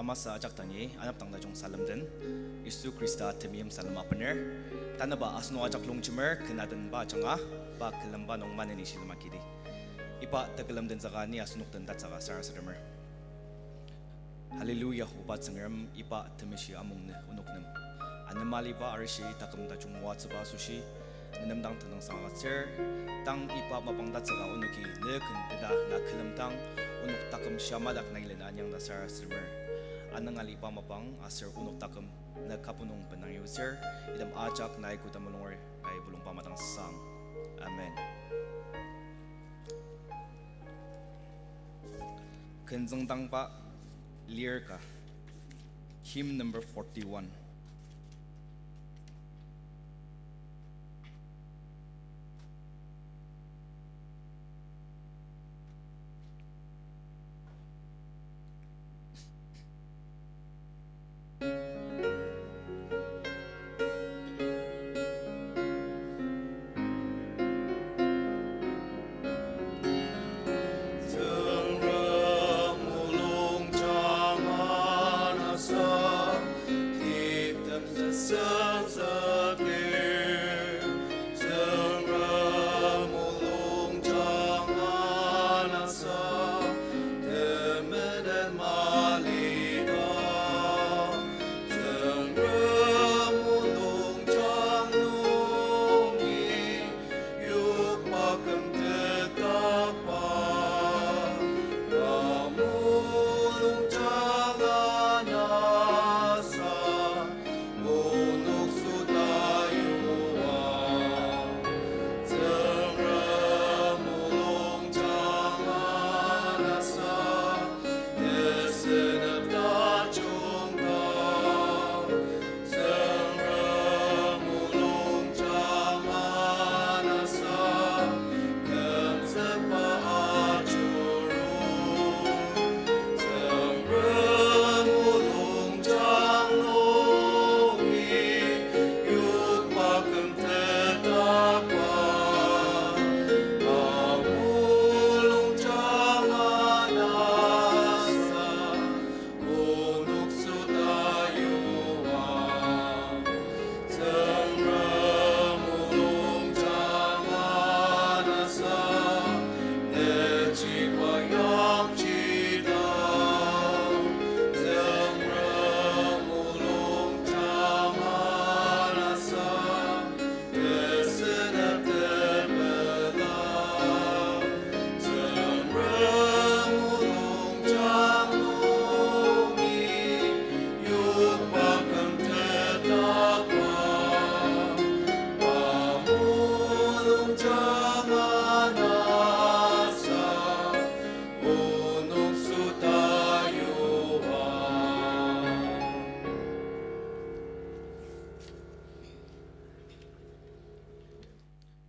masa ajak tangi anap tang da jong salam den Yesu Krista temiem salam apener tanaba asno ajak long chimer kenaden ba changa ba kelamba nong maneni silma kidi ipa Tekülem den zaga ni asnuk den dat zaga sara saramer Hallelujah upat sangram ipa temeshi Amungnü unuknem anamali ba arishi takam da jong watsba sushi nenam dang tenang sangat ser tang ipa mapang dat zaga unuki ne kenteda na kelem tang unuk takam syamadak nailen anyang da sara saramer anang alipa mapang aser unuk takam na kapunong penang user idam ajak nai kutamulongor ay bulong pamatang sang amen. Kenzong tang pa lier ka hymn number 41.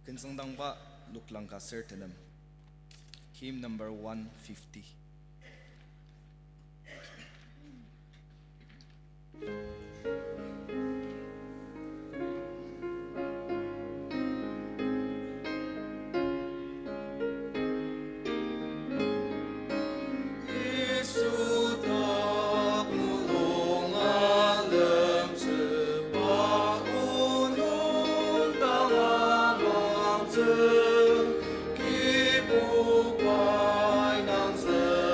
Kensang pa luklang ka certain hymn number 150. Kipu pai nang se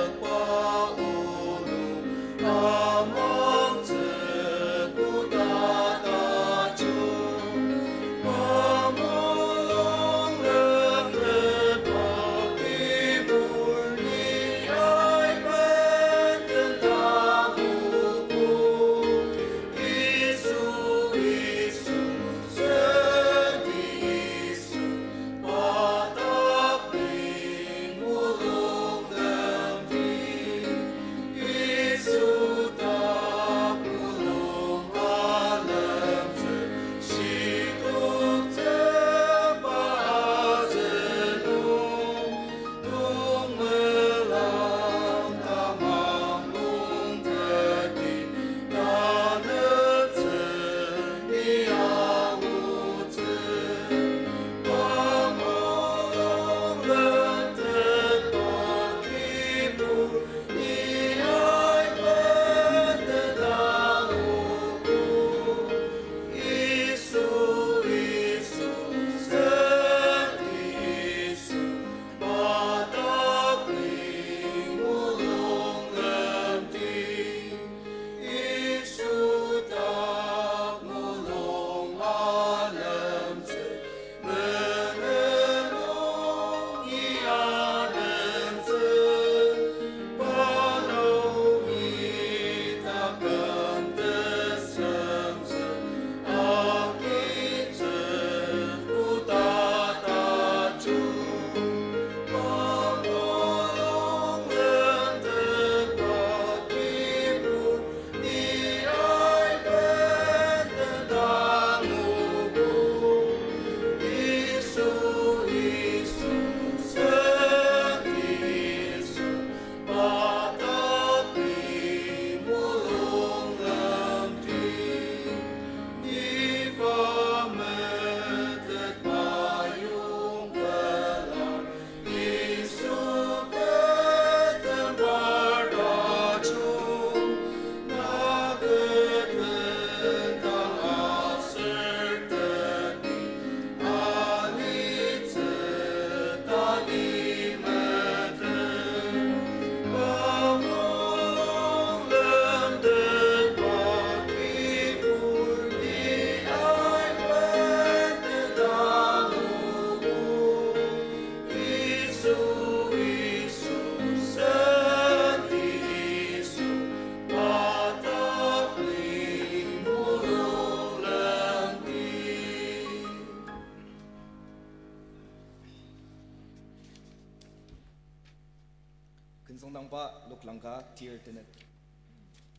근성당바 룩랑가 tier tenet.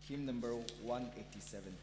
Hymn number 187.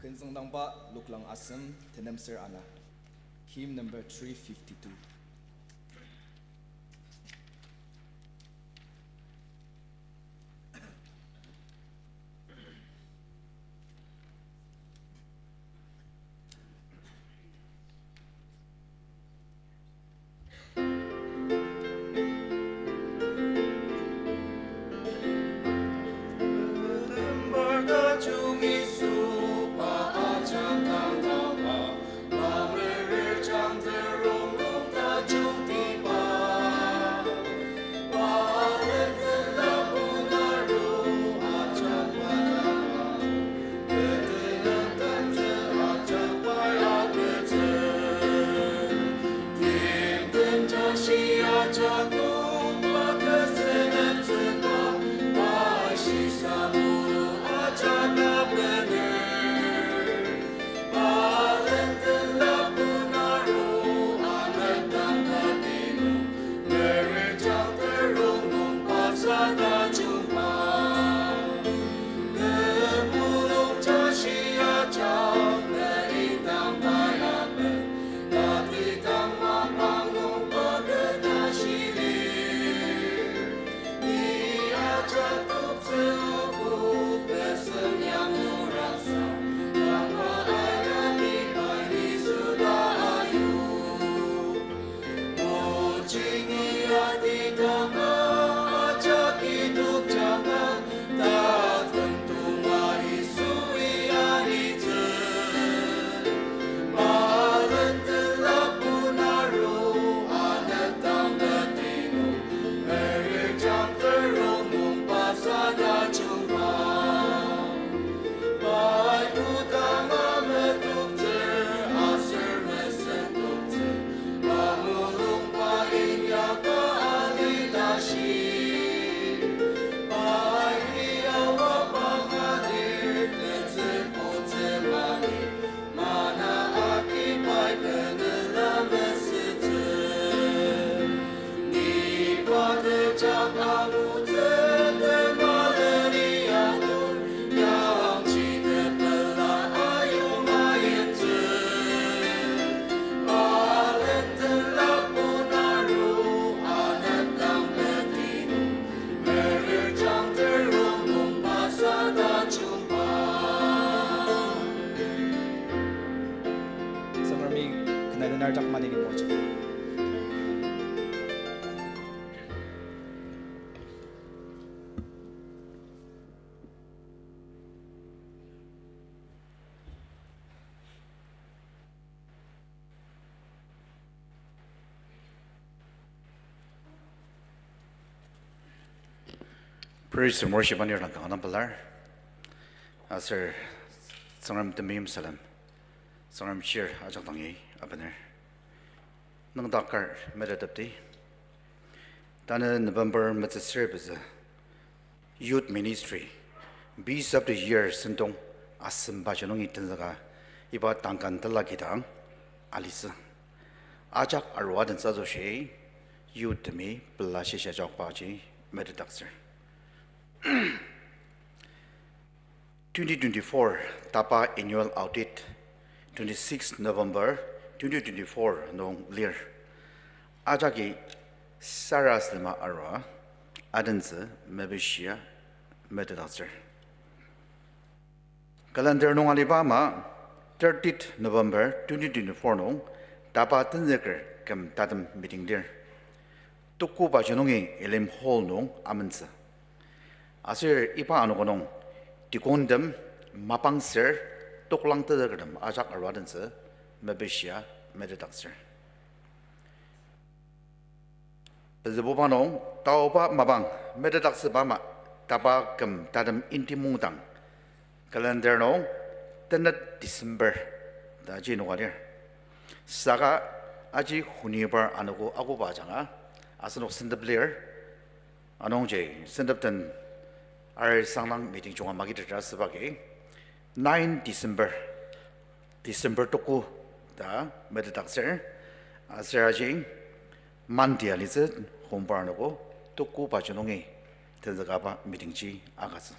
근성당바 룩랑 아슴 테넴ser 아나. Hymn number 352. Sada Praise and worship on your lang balar. Sir, sangram demim salam. Sangram cheer ajak tangi abaner. Nang dakar medadapti. Dana November met service youth ministry. Beast of the year Sentong asem bajanong itanzaga iba tangkan talagitang alisa. Ajak arwadan sa she youth demi belashi sajak baji medadaksir. 2024 DABA annual audit 26 November 2024 nong lir ajagi saras lema ara adanse mebishia medadaser calendar nong alibama 30th November 2024 nong DABA tenzeker kam tadam meeting lir tukku ba jonongi elim hall nong amansa Asir ipa ano konong tikondem mapangser toklang tadagam ajak arwadanse mebishia medadaksir. Bezebubanong tauba mabang medadaksir bama taba kem tadam intimungtang kalender no tenet December da jino wadir. Saka aji hunibar anogo ago bajanga asanok Sentep lir anong je Sentep ten Our sangang meeting junga magidra sabagi 9 December toku da medadaksir asirajing mandia lizet hombarnogo toku bajonongi tenzagaba meeting ji agas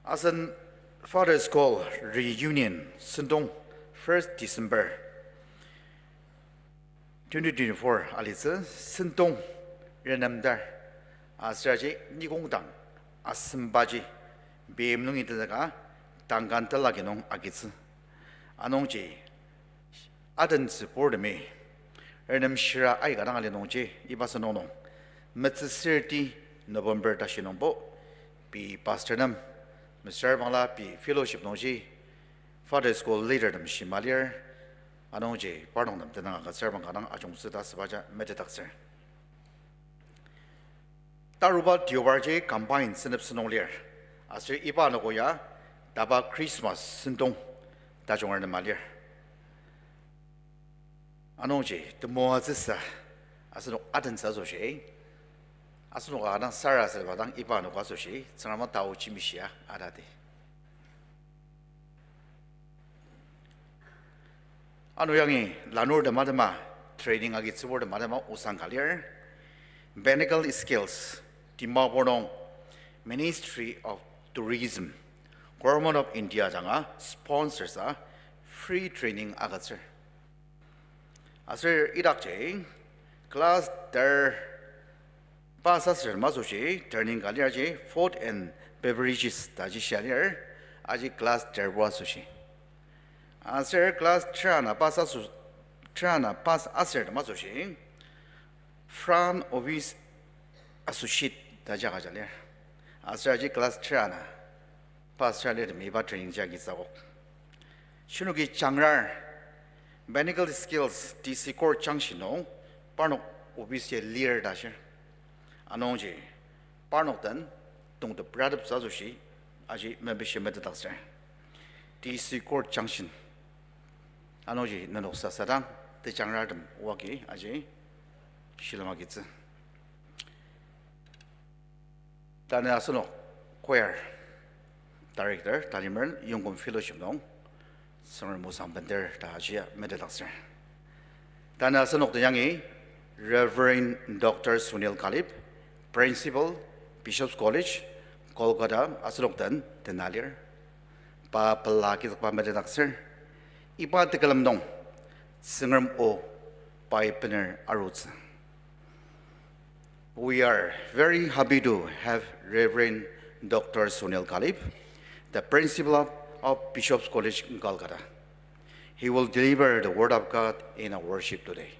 asan Father's Call reunion Sentong 1st December 2024 alize Sentong renamdar Asraji Nigongdang Asimbaji Beamnung Itaga Tangantalagino Agits Anongji Adens board me Ernam Shira Aigarangalinoji Ibasanono Metz 30 November Dashinombo Be Pasternam Mr. Mala Be Fellowship Noji Father's School Leader Dam Shimalier Anongji Pardon them Tanaga Servanganang Ajong Sudas Baja Meditaxer Taruba Diobarje combined Sentep Senolier. Asir Iba Nogoya, DABA Christmas Sentong, Dajongar Malier. Anoji, the Moazissa, Asano Adens Asoche, Asano Adan Saras Badang Iba Nogasoche, Sanamatao Chimishia, Adade. Anoyangi, Lanur the Madama, trading against the word Madama Usangalier, Benegal Skills. Dimapur Ministry of Tourism, Government of India janga sponsors a free training agasir. Asir idakje class der Pasas mazushi turning galiaji food and beverages taji shalier aji class terwa sushi. Answer class trana pasas trana pas aser mazushi from obis associate taja gajaler. Answer aji class trana pas shalir meba training jagi sagok. Shinugi changrar medical skills DC core changshino parno obis ye lear dasher. Anongji, Parnoktan, Tung the Brad of Sazushi, Aji membership metadasser. DC Court Junction. Anoji, Nano Sasadang, the Janradam, Waki, Aji, Shilamagitz. Tanasano, Queer, Director, Talimer, Yungum Fellowship, no, Summer Musam Bender, Tajia, metadasser. Tanasano, the Yangi, Reverend Dr. Sunil Kalib, Principal, Bishop's College, Kolkata, Asloktan, Tenalir, Pa Palakis Pamadaxer, Ipa Tekülem Dong, Singram O, Pipener Arutz. We are very happy to have Reverend Dr. Sunil Kalib, the Principal of Bishop's College in Kolkata. He will deliver the Word of God in our worship today.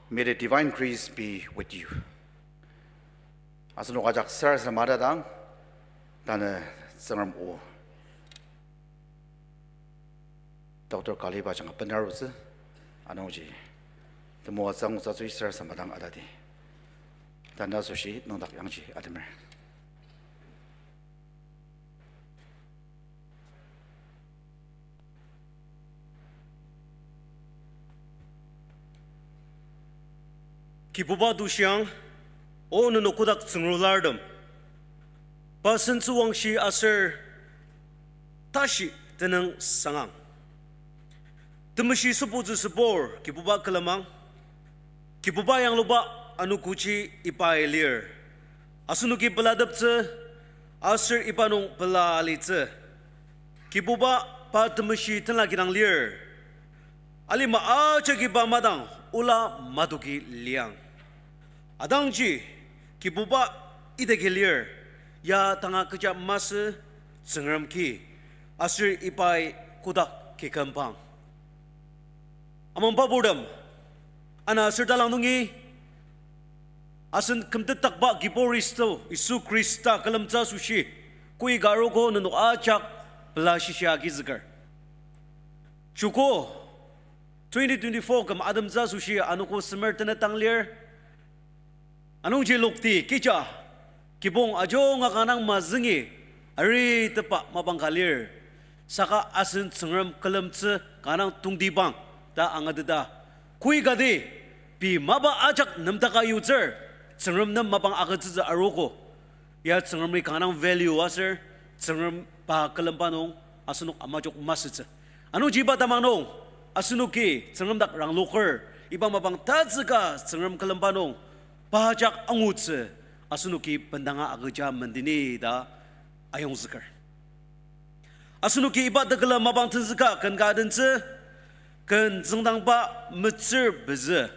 May the divine grace be with you. Asano kajak sar sa madadang tana sangram o Dr. Kaliba jang penarus anoji temo sang sa sui sar sa madang adadi tanda sushi nongdak yangji admer Kibuba dusyang o nunukudak tsungrulardam pasan suwangshi aser tashi tenang sangang temashi supuzu sepor kibuba kelamang kibuba yang luba anukuchi ipailir asunuki peladapce aser ipanung pelalitce kibuba pa temashi tenlaginang lir alima aja kiba madang ula maduki liang adangji kibuba idegelir ya tanga kerja masa sengram ki asir ipai kudak ki kempang amang babudam ana asir dalang nungi asin kemtetak ba giporisto isu krista kalamca sushi kui garogo nanu acak belashisya gizgar cuko 2024 kam adam za sushi anuko semertena tanglir anong jilukti kicha kibong ajo nga kanang mazingi ari tepa mabangkalir saka asin sengram kalamtse kanang tungdibang ta angadeda kui gadi pi maba ajak namtaka user sengram nam mabang agadza arogo ya sengram kanang value aser sengram pa kalampanong asunok amajok masitse anong jiba tamanong asunuki sengram dak rang loker ibang mabang tadzika sengram kalampanong pajak angutse asunuki pendanga agaja mendini da ayong zikar asunuki iba dagala mabang tenzika kan gadense kan zengdang ba metsir beze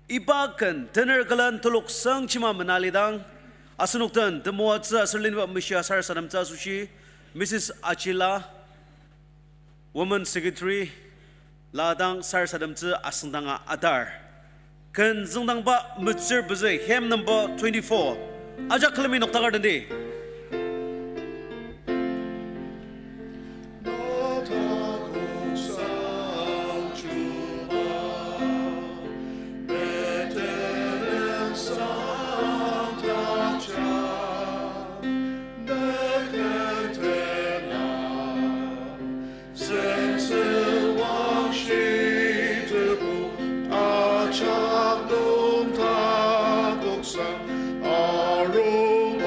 iba kan tener galan tuluk sang cima menalidang asunuk ten temuatse aserlin ba misya sar sanam ca sushi Mrs. Achila Woman Secretary ladang sar sadamce asendanga adar kan zengdang ba metsir beze hem number 24 ajak kelemi noktagar dende Arung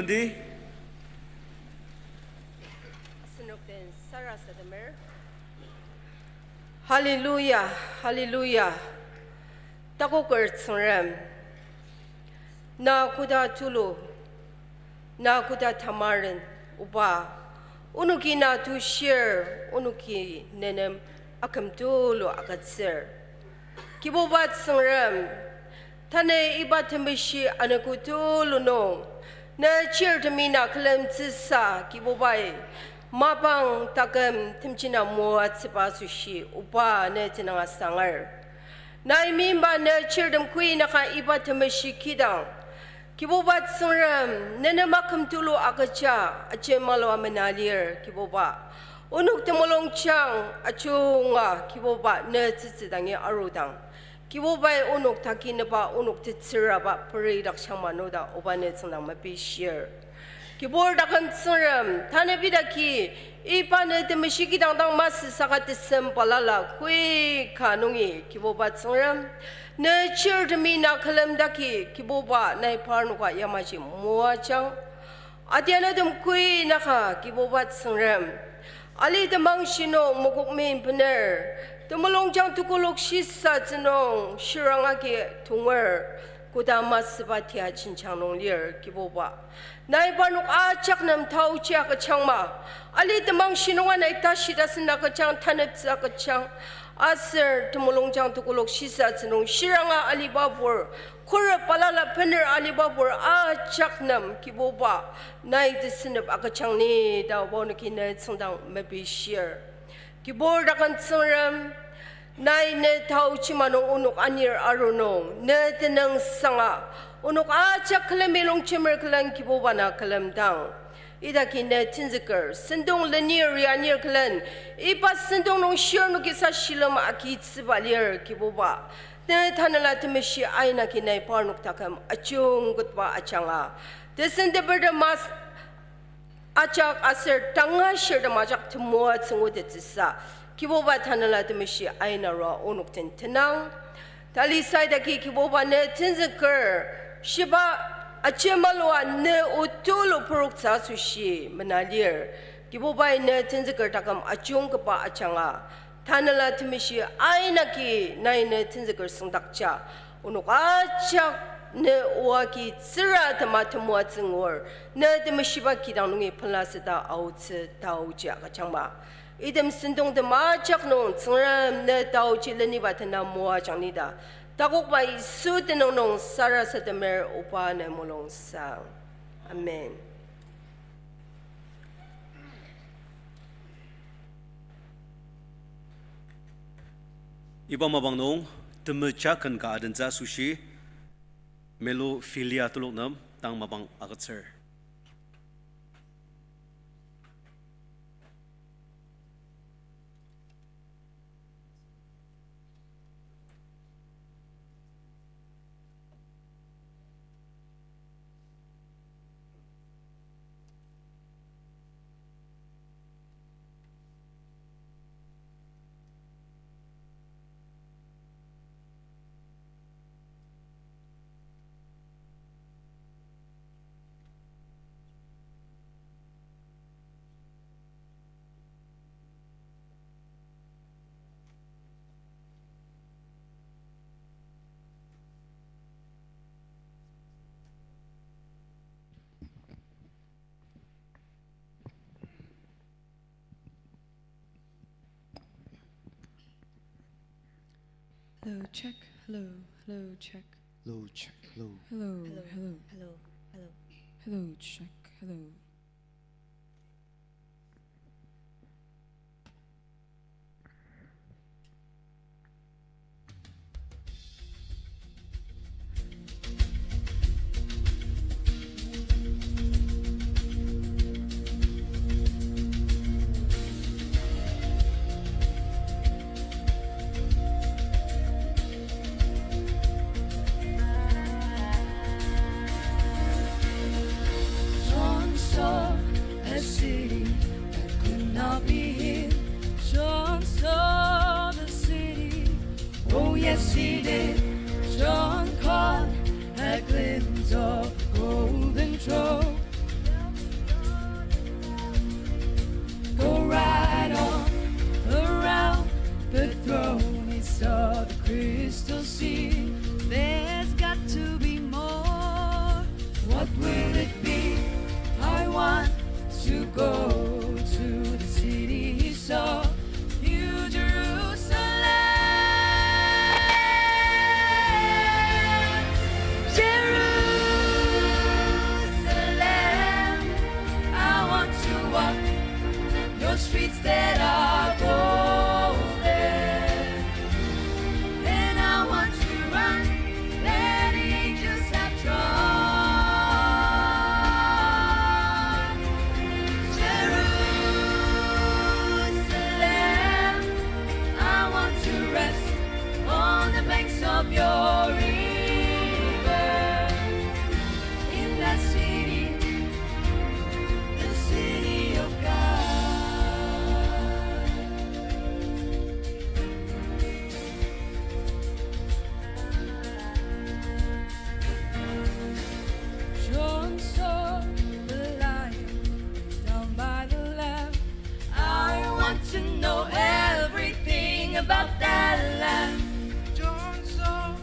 Mandi Sinukden Sarasa the Mer. Hallelujah, hallelujah. Takokert sunram. Na kuda tulu. Na kuda tamarin uba. Unuki na tu share. Unuki nenem akam tulu akatsir. Kibobat sunram. Tane ibatamishi anakutulu no. Na cheer to me na kalem tisa kibobai mapang takam timchina mo at sipasushi upa ne tinanga sangar na imimba na cheer dem kui na ka iba tamashi kidang kibobat sunram nene makam tulu akacha ache malo amenalir kiboba unuk temolong chang achunga kiboba ne tsitsidangi arudang Kibobai unuk takin ba unuk titsira ba peri dakshang manoda obane tsang mapishir. Kibor dakan tsuram tane bidaki ipane temishiki dang mas sakat sempalala kui kanungi kiboba tsuram ne chir demi na kalam daki kiboba na parnuka yamaji muachang adiana dem kui naka kiboba tsuram ali demang shino mukuk min bener Tumulong jang tukulok shisa zinong shirangaki tunger kudama sebatia cincang nong lir kiboba. Nai banuk acak nam tau cia kecangma. Ali temang shinongan nai tashida sena kecang tanep sa kecang. Aser tumulong jang tukulok shisa zinong shiranga ali babur. Kura palala pener ali babur acak nam kiboba. Nai disenep akacang ni daw bonaki na sendang mabishir. Kibor dakan tsuram nai ne tau chimanong unuk anir arunong ne tenang sanga unuk acha kalamilong chimer kalang kibobana kalamdang idaki ne tinzikar sendong lenir yanir kalan ipa sendong nong shir no kisa shilam aki tsibalir kiboba ne tanala temishi aina kinai parnuk takam achung gutba achanga desende berda mas Acak aser tanga shirda majak temua tsungu de tisa. Kiboba tanala temishi aina ra onuk ten tenang. Tali saida ki kiboba ne tinzikar. Shiba achemalwa ne utulu puruk sushi menalir. Kiboba ne tinzikar takam achung kepa achanga. Tanala temishi aina ki nai ne tinzikar sungdakcha. Onuk acak ne waki tsira tamatamua tsingor ne demishiba kidanungi pelasida autse tauja kachangma idem sindong de majak nong tsira ne tauji leni batana mua jangnida takok ba isu tenong sara sademer upa ne molong sang amen Iba mabang nong temecakan ka adenza sushi Melo filia tulok nam tang mabang agatser. Hello, check. Hello, hello, check. Hello, check. Hello. Hello, Hello. hello, Hello. Hello. hello, check. Hello. John saw a city that could not be hid. John saw the city, oh yes he did. John caught a glimpse of the golden throne. Go right on around the throne, he saw the crystal sea. There's got to be more. What will it be? I want to go to the city he saw, New Jerusalem. Jerusalem, I want to walk your streets that are golden, and I want to run that angels have trod. Jerusalem, I want to rest on the banks of your river, in that city, the city of God. John saw the lion down by the lamb. I want to know everything about that lamb. John saw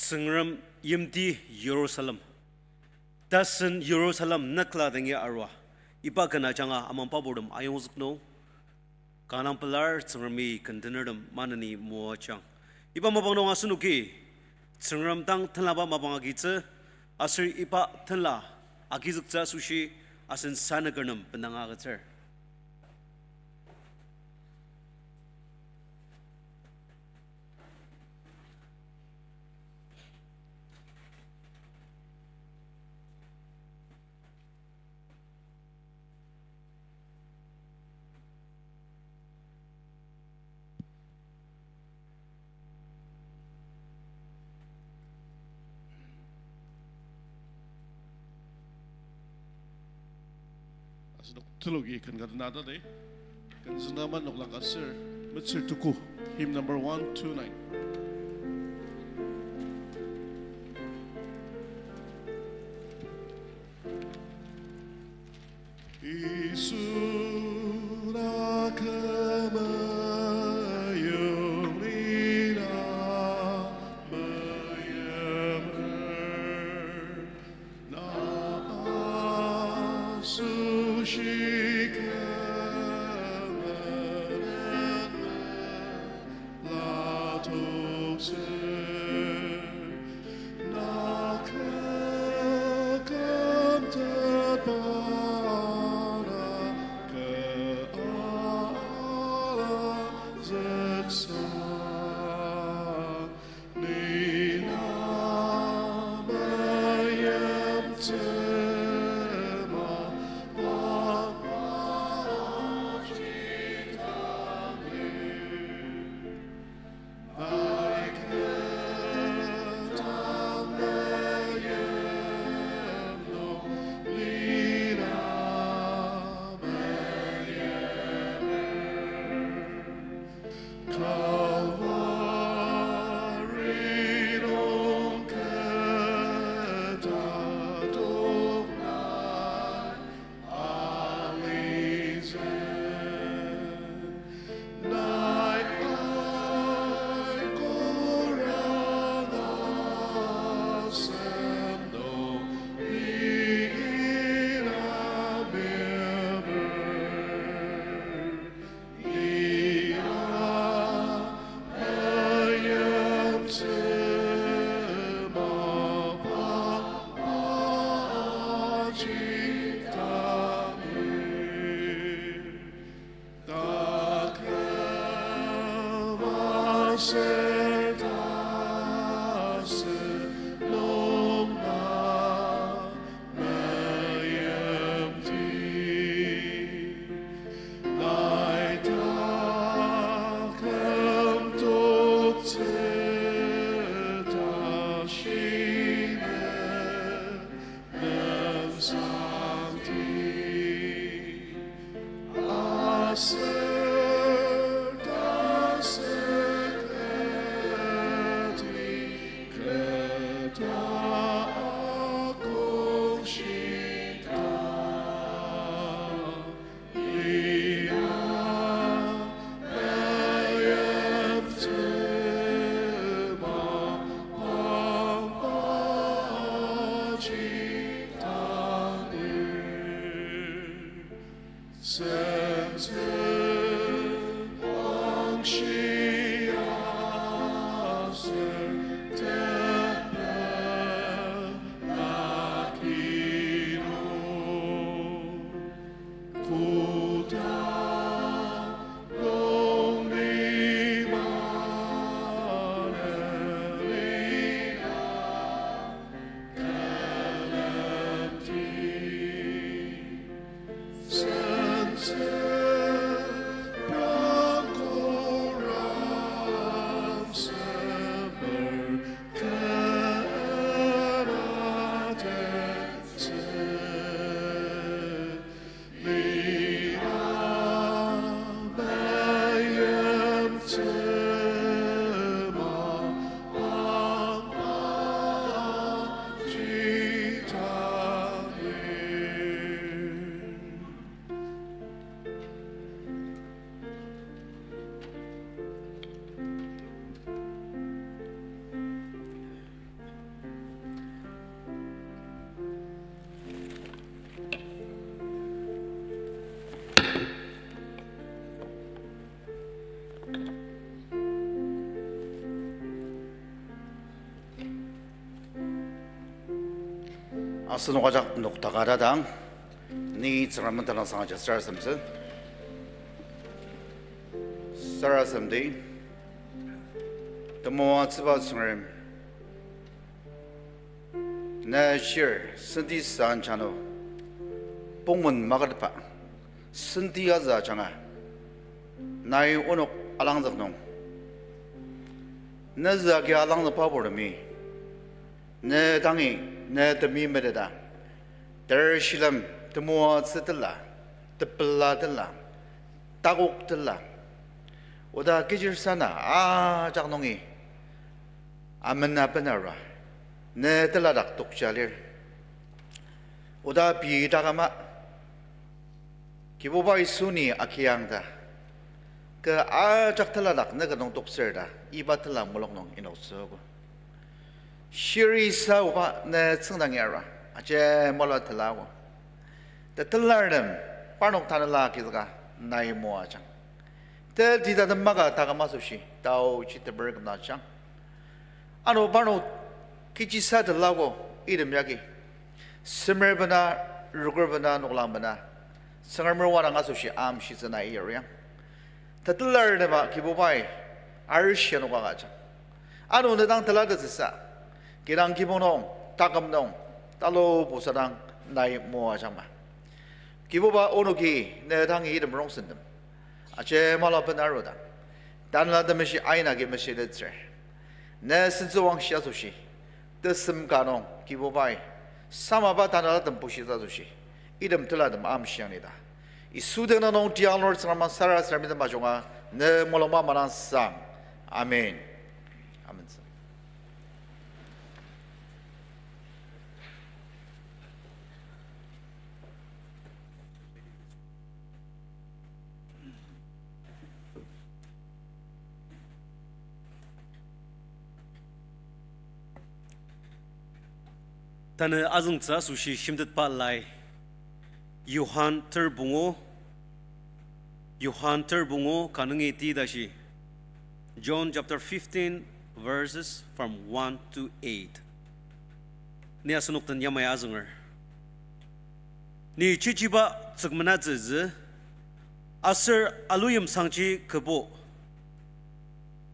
Tsengram yimti Jerusalem. Tasen Jerusalem nakla dengi arwa. Ipa kana changa amang pabodum ayong zukno. Kanang pelar tsengrami kontenerdum manani mua chang. Ipa mabang nong asunuki. Tsengram tang tenlaba mabang agitse. Asir ipa tenla agizukza sushi asen sanagernum pendangagatser. Nok tulogi kan nada de kan zinaman nok lakasir mitzir tuku hymn number 129. Isura kamayomina mayamer na Asır, 아스노가작 녹다가라당 니 정말 다른 상하자 살았음스 살았음디 더모 츠바스르 나시르 신디산 찬오 봉문 마가르파 신디아자 장아 나이 오녹 알랑적농 나자게 알랑적 파보르미 내 당이 내 드미메르다 더실람 드모아스들라 드플라들라 따곡들라 오다 기질사나 아 작농이 아멘나베나라 내 들라닥 독자릴 오다 비다가마 기보바이 순이 아키양다 그 아작틀라닥 내가 농 독설다 이바틀라 몰록농 이노스고 시리사 오바 내 성당이라 아제 몰라틀라고 때 틀라름 파녹타는라 기즈가 나이 모아장 때 디다든 마가 다가마소시 다오 치트버그 나장 아노 바노 기치사들라고 이름 야기 스멜바나 루거바나 녹람바나 성얼머와랑 아소시 암시즈나 이어리야 때 틀라르마 기보바이 아르시아노가 가자 아노 내당 틀라드스사 기랑 기본홍 다감농 달로 보사랑 나이 모아장마 기보바 오노기 내 당이 이름으로 쓴them 아제 말아버나로다 단라드메시 아이나게 메시레츠 내 신조왕 시아소시 뜻음 가농 기보바이 사마바 단라든 보시자소시 이름 들라든 암시앙이다 이 수대나농 디알로르 사람만 사라스라미든 마종아 내 몰로마 마난 상 아멘 아멘 Tana azungtsa sushi shimdat pa lai Yohan terbungo kanungi ti dashi John chapter 15 verses from 1 to 8 Ni asunok tan yamay azungar Ni chichiba tsagmana zizi Asir aluyam sangchi kebo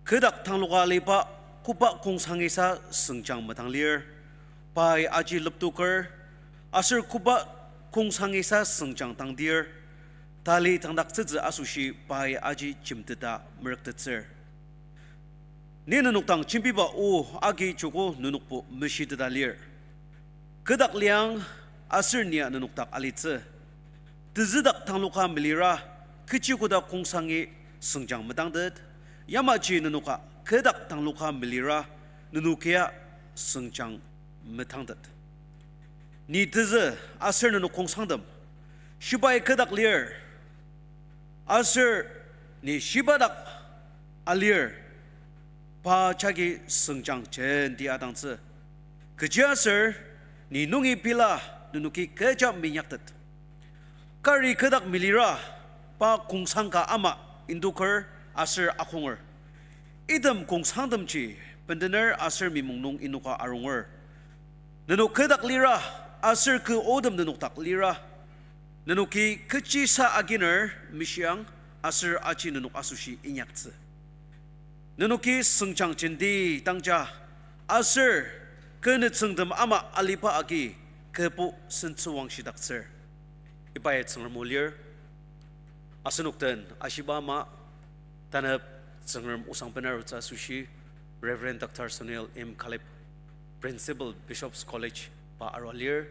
Kedak tangluka lipa kupa kong sangisa sengchang matang lir Pai aji leptuker asir kuba kung sangisa sengjang tangdir tali tangdak tsidzi asushi pai aji chimtida merktitser ni nunuk chimpiba u agi choko nunukpo mishitida lir kedak liang asir nia nunuk tak alitse tizidak tangluka milira kichikuda kung sangi sengjang medangdet yamaji nunuka kedak tangluka milira nunukia sengjang metangdat ni tze asir no kong sangdam shibai kedak lier asir ni shibadak alir pa chagi sengjang chen di adang tze keja asir ni nungi pila nunuki keja minyaktat kari kedak milira pa kong sangka ama indukar asir akonger idam kong sangdam chi pendener asir mimungnung inuka arunger Nanuk kedak lira asir ke odam nanuk tak lira nanuki keci sa aginer misyang asir aci nanuk asushi inyakse nanuki sengchang cendi tangja asir kene sengdam ama alipa agi kepu sensuang shidakser ipayat sengermulir asenukten ashibama tanap sengerm usang penarut asushi Reverend Dr. Sunil M. Kalip Principal Bishop's College pa Arolir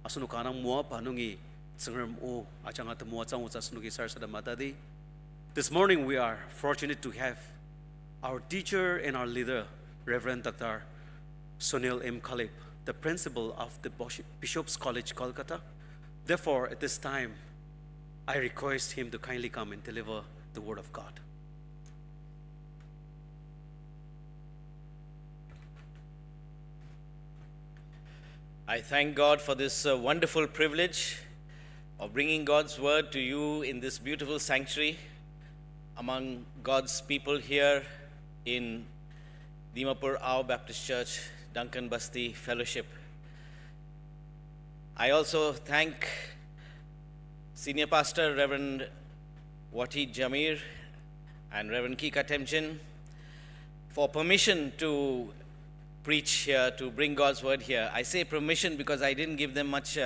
asunukanang mua panungi sengerm o achang at mua chang ucha sunugi sar sadamatadi. This morning we are fortunate to have our teacher and our leader Reverend Dr. Sunil M. Kalip, the principal of the Bishop's College Kolkata. Therefore at this time I request him to kindly come and deliver the word of God. I thank God for this wonderful privilege of bringing God's word to you in this beautiful sanctuary among God's people here in Dimapur Ao Baptist Church, Duncan Basti Fellowship. I also thank Senior Pastor Reverend Wati Jamir and Reverend Kika Temchin for permission to preach here, to bring God's word here. I say permission because I didn't give them much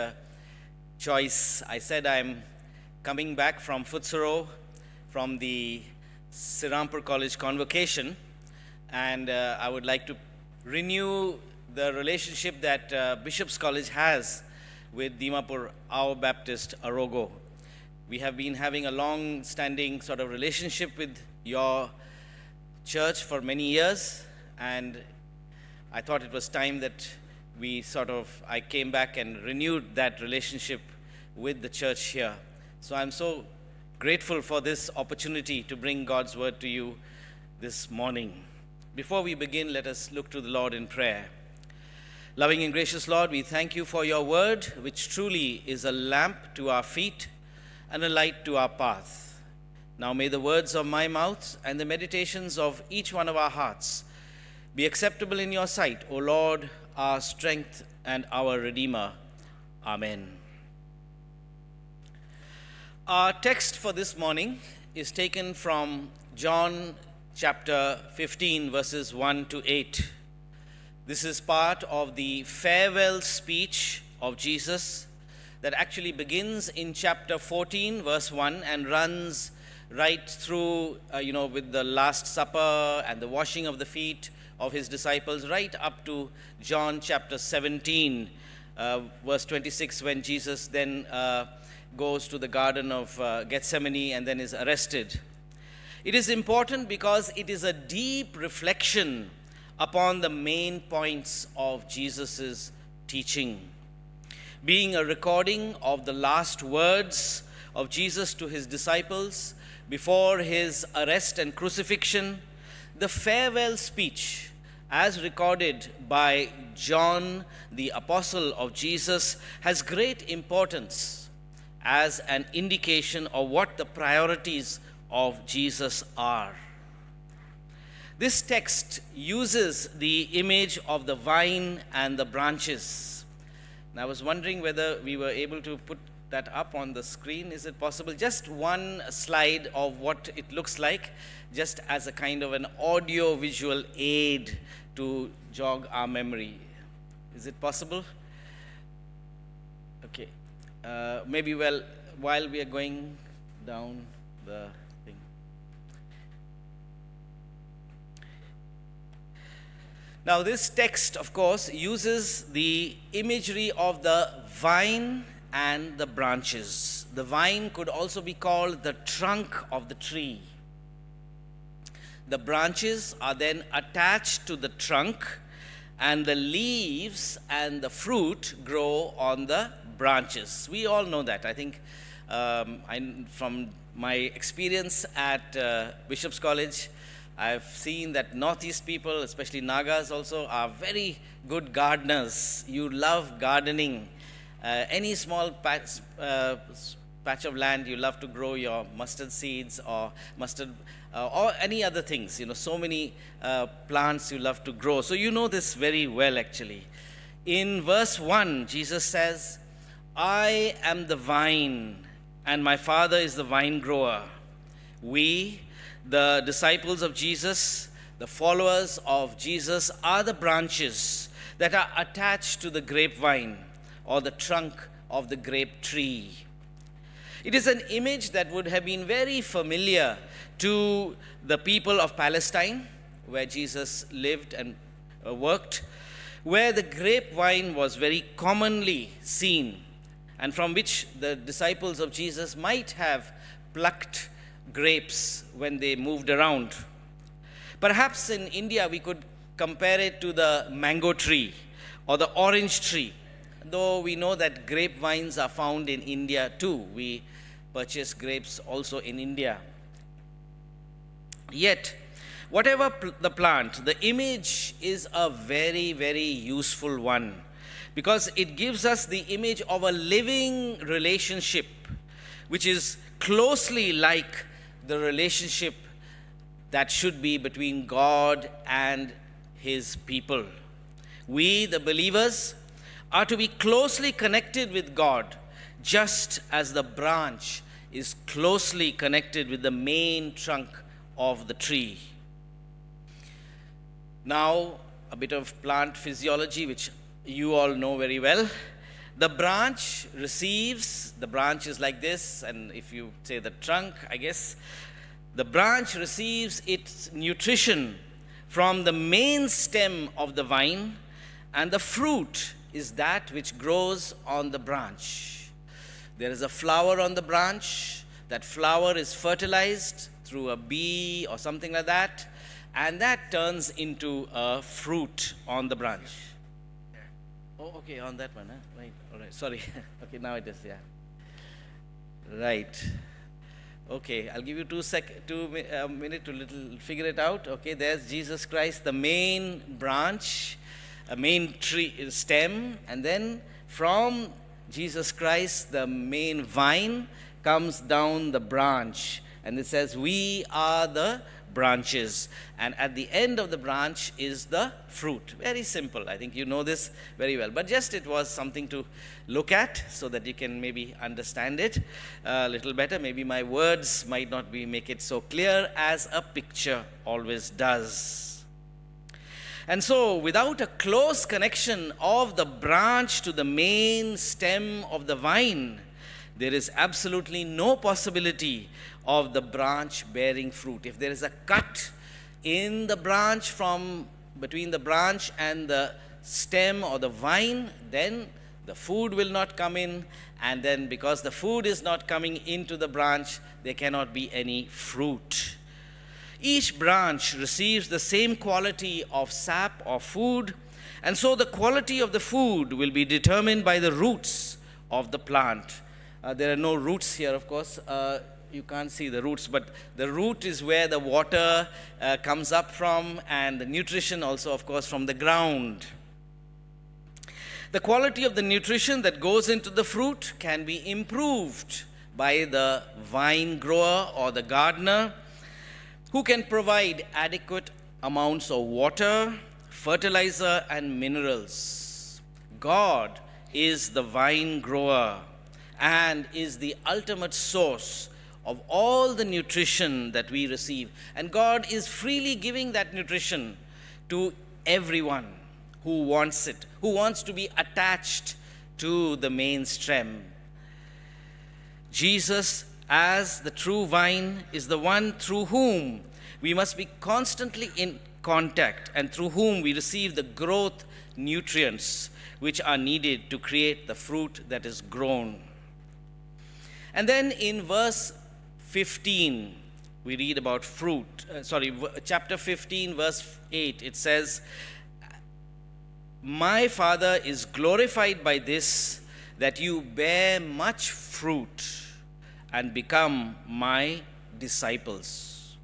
choice. I said I'm coming back from Futsuro, from the Sirampur College convocation, and I would like to renew the relationship that Bishop's College has with Dimapur Ao Baptist Arogo. We have been having a long-standing sort of relationship with your church for many years, and I thought it was time that I came back and renewed that relationship with the church here. So I'm so grateful for this opportunity to bring God's word to you this morning. Before we begin, let us look to the Lord in prayer. Loving and gracious Lord, we thank you for your word, which truly is a lamp to our feet and a light to our path. Now may the words of my mouth and the meditations of each one of our hearts be acceptable in your sight, O Lord, our strength and our Redeemer. Amen. Our text for this morning is taken from John chapter 15, verses 1 to 8. This is part of the farewell speech of Jesus that actually begins in chapter 14, verse 1, and runs right through, with the Last Supper and the washing of the feet of his disciples, right up to John chapter 17, verse 26, when Jesus then goes to the Garden of Gethsemane and then is arrested. It is important because it is a deep reflection upon the main points of Jesus' teaching. Being a recording of the last words of Jesus to his disciples before his arrest and crucifixion, the farewell speech, as recorded by John, the apostle of Jesus, has great importance as an indication of what the priorities of Jesus are. This text uses the image of the vine and the branches. And I was wondering whether we were able to put that up on the screen. Is it possible? Just one slide of what it looks like, just as a kind of an audio-visual aid to jog our memory. Is it possible? Okay. Maybe while we are going down the thing. Now this text, of course, uses the imagery of the vine and the branches. The vine could also be called the trunk of the tree. The branches are then attached to the trunk, and the leaves and the fruit grow on the branches. We all know that. I think from my experience at Bishop's College, I've seen that Northeast people, especially Nagas also, are very good gardeners. You love gardening. Any small patch of land, you love to grow your mustard seeds or or any other things. So many plants you love to grow. So you know this very well, actually. In verse 1, Jesus says, I am the vine, and my Father is the vine grower. We, the disciples of Jesus, the followers of Jesus, are the branches that are attached to the grapevine or the trunk of the grape tree. It is an image that would have been very familiar to the people of Palestine, where Jesus lived and worked, where the grapevine was very commonly seen, and from which the disciples of Jesus might have plucked grapes when they moved around. Perhaps in India we could compare it to the mango tree or the orange tree, though we know that grapevines are found in India too. We purchase grapes also in India. Yet, whatever the plant, the image is a very, very useful one, because it gives us the image of a living relationship which is closely like the relationship that should be between God and his people. We, the believers, are to be closely connected with God, just as the branch is closely connected with the main trunk of the tree. Now, a bit of plant physiology, which you all know very well. The branch is like this, and if you say the trunk, I guess, the branch receives its nutrition from the main stem of the vine, and the fruit is that which grows on the branch. There is a flower on the branch. That flower is fertilized through a bee or something like that, and that turns into a fruit on the branch. Oh, okay, on that one, huh? Right, all right, sorry. Okay, now it is, yeah. Right. Okay, I'll give you 2 minutes to little figure it out. Okay, there's Jesus Christ, the main branch, a main tree stem, and then from Jesus Christ, the main vine, comes down the branch, and it says, we are the branches, and at the end of the branch is the fruit. Very simple. I think you know this very well, but just it was something to look at so that you can maybe understand it a little better. Maybe my words might not make it so clear as a picture always does. And so, without a close connection of the branch to the main stem of the vine, there is absolutely no possibility of the branch bearing fruit. If there is a cut in the branch from between the branch and the stem or the vine, then the food will not come in, and then because the food is not coming into the branch, there cannot be any fruit. Each branch receives the same quality of sap or food, and so the quality of the food will be determined by the roots of the plant. There are no roots here, of course. You can't see the roots, but the root is where the water comes up from, and the nutrition also, of course, from the ground. The quality of the nutrition that goes into the fruit can be improved by the vine grower or the gardener, who can provide adequate amounts of water, fertilizer, and minerals. God is the vine grower and is the ultimate source of all the nutrition that we receive. And God is freely giving that nutrition to everyone who wants it, who wants to be attached to the main stem. Jesus, as the true vine, is the one through whom we must be constantly in contact and through whom we receive the growth nutrients which are needed to create the fruit that is grown. And then in verse 15, we read about fruit. Chapter 15, verse 8, it says, my Father is glorified by this, that you bear much fruit and become my disciples.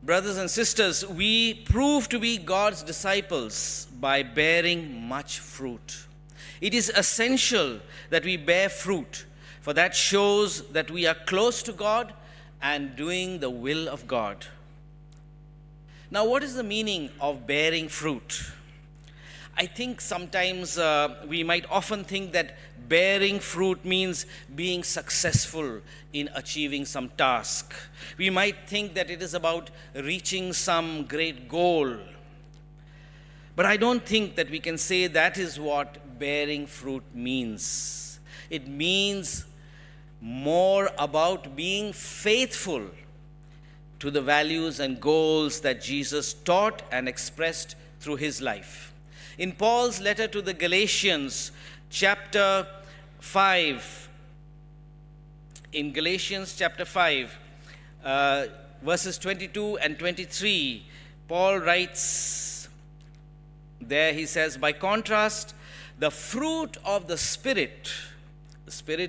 Brothers and sisters, we prove to be God's disciples by bearing much fruit. It is essential that we bear fruit, for that shows that we are close to God and doing the will of God. Now, what is the meaning of bearing fruit? I think sometimes we might often think that bearing fruit means being successful in achieving some task. We might think that it is about reaching some great goal. But I don't think that we can say that is what bearing fruit means. It means more about being faithful to the values and goals that Jesus taught and expressed through his life. In Paul's letter to the Galatians, chapter 5, verses 22 and 23, Paul writes there, he says, by contrast, the fruit of the Spirit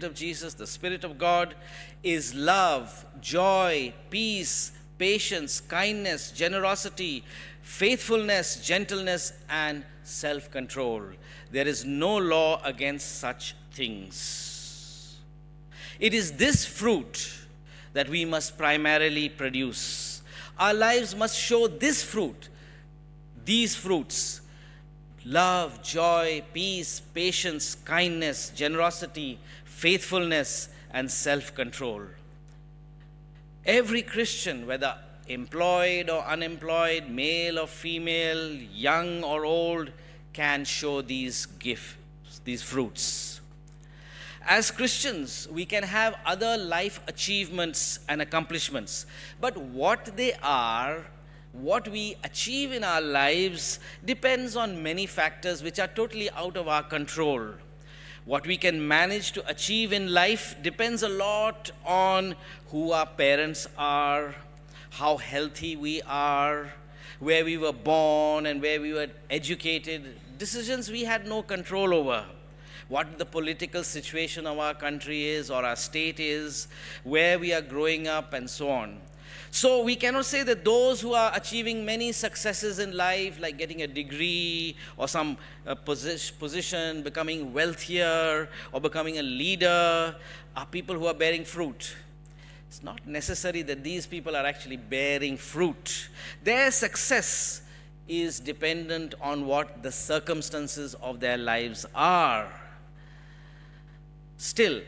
of Jesus, the Spirit of God, is love, joy, peace, patience, kindness, generosity, faithfulness, gentleness, and self-control. There is no law against such things. It is this fruit that we must primarily produce. Our lives must show this fruit, these fruits: love, joy, peace, patience, kindness, generosity, faithfulness, and self-control. Every Christian, whether employed or unemployed, male or female, young or old, can show these gifts, these fruits. As Christians, we can have other life achievements and accomplishments, but what they are, what we achieve in our lives, depends on many factors which are totally out of our control. What we can manage to achieve in life depends a lot on who our parents are, how healthy we are, where we were born and where we were educated, decisions we had no control over. What the political situation of our country is or our state is, where we are growing up, and so on. So we cannot say that those who are achieving many successes in life, like getting a degree or some position, becoming wealthier or becoming a leader, are people who are bearing fruit. It's not necessary that these people are actually bearing fruit. Their success is dependent on what the circumstances of their lives are. Still,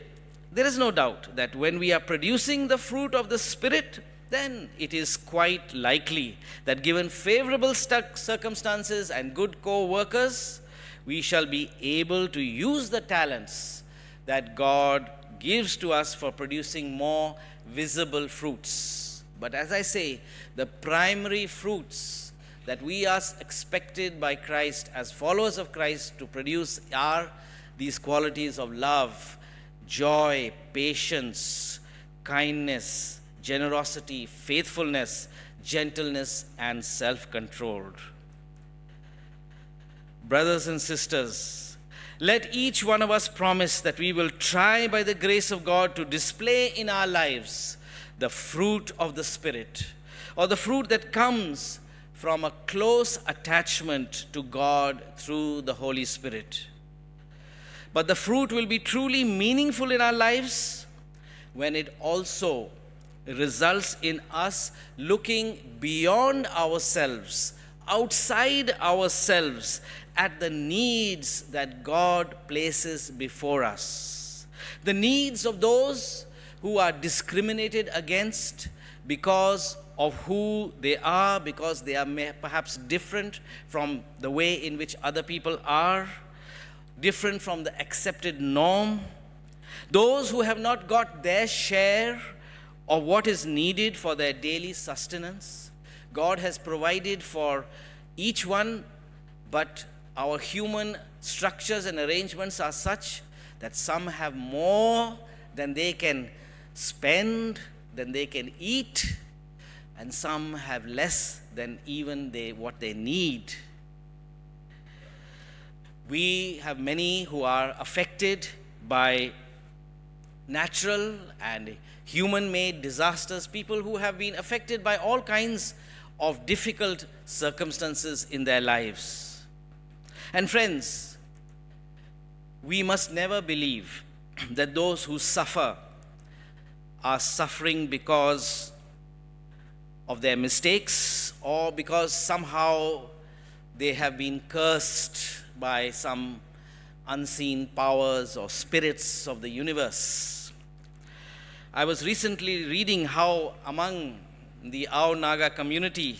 there is no doubt that when we are producing the fruit of the Spirit, then it is quite likely that given favorable circumstances and good co-workers, we shall be able to use the talents that God gives to us for producing more visible fruits. But as I say, the primary fruits that we are expected by Christ as followers of Christ to produce are these qualities of love, joy, patience, kindness, generosity, faithfulness, gentleness, and self-control. Brothers and sisters, let each one of us promise that we will try by the grace of God to display in our lives the fruit of the Spirit, or the fruit that comes from a close attachment to God through the Holy Spirit. But the fruit will be truly meaningful in our lives when it also results in us looking beyond ourselves, outside ourselves, at the needs that God places before us. The needs of those who are discriminated against because of who they are, because they are perhaps different from the way in which other people are, different from the accepted norm. Those who have not got their share of what is needed for their daily sustenance. God has provided for each one, but our human structures and arrangements are such that some have more than they can spend, than they can eat, and some have less than even what they need. We have many who are affected by natural and human-made disasters, people who have been affected by all kinds of difficult circumstances in their lives. And friends, we must never believe that those who suffer are suffering because of their mistakes or because somehow they have been cursed by some unseen powers or spirits of the universe. I was recently reading how among the Ao Naga community,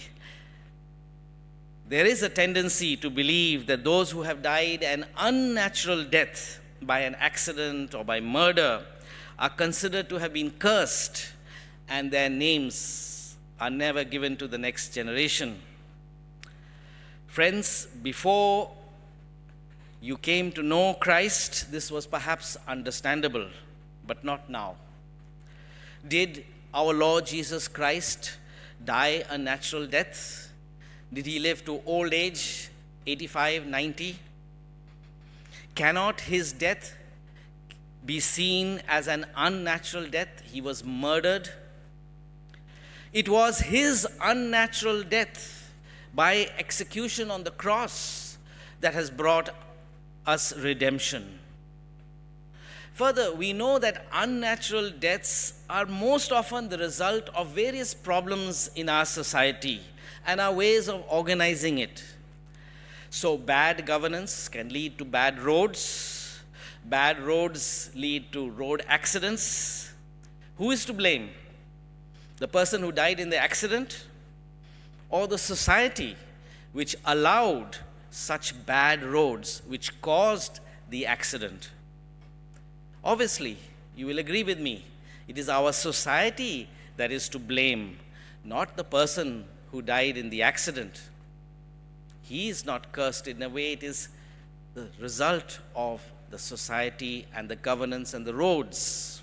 there is a tendency to believe that those who have died an unnatural death by an accident or by murder are considered to have been cursed, and their names are never given to the next generation. Friends, before you came to know Christ, this was perhaps understandable, but not now. Did our Lord Jesus Christ die a natural death? Did he live to old age, 85, 90? Cannot his death be seen as an unnatural death? He was murdered. It was his unnatural death by execution on the cross that has brought us redemption. Further, we know that unnatural deaths are most often the result of various problems in our society and our ways of organizing it. So bad governance can lead to bad roads. Bad roads lead to road accidents. Who is to blame? The person who died in the accident, or the society which allowed such bad roads, which caused the accident? Obviously, you will agree with me, it is our society that is to blame, not the person who died in the accident. He is not cursed. In a way, it is the result of the society and the governance and the roads.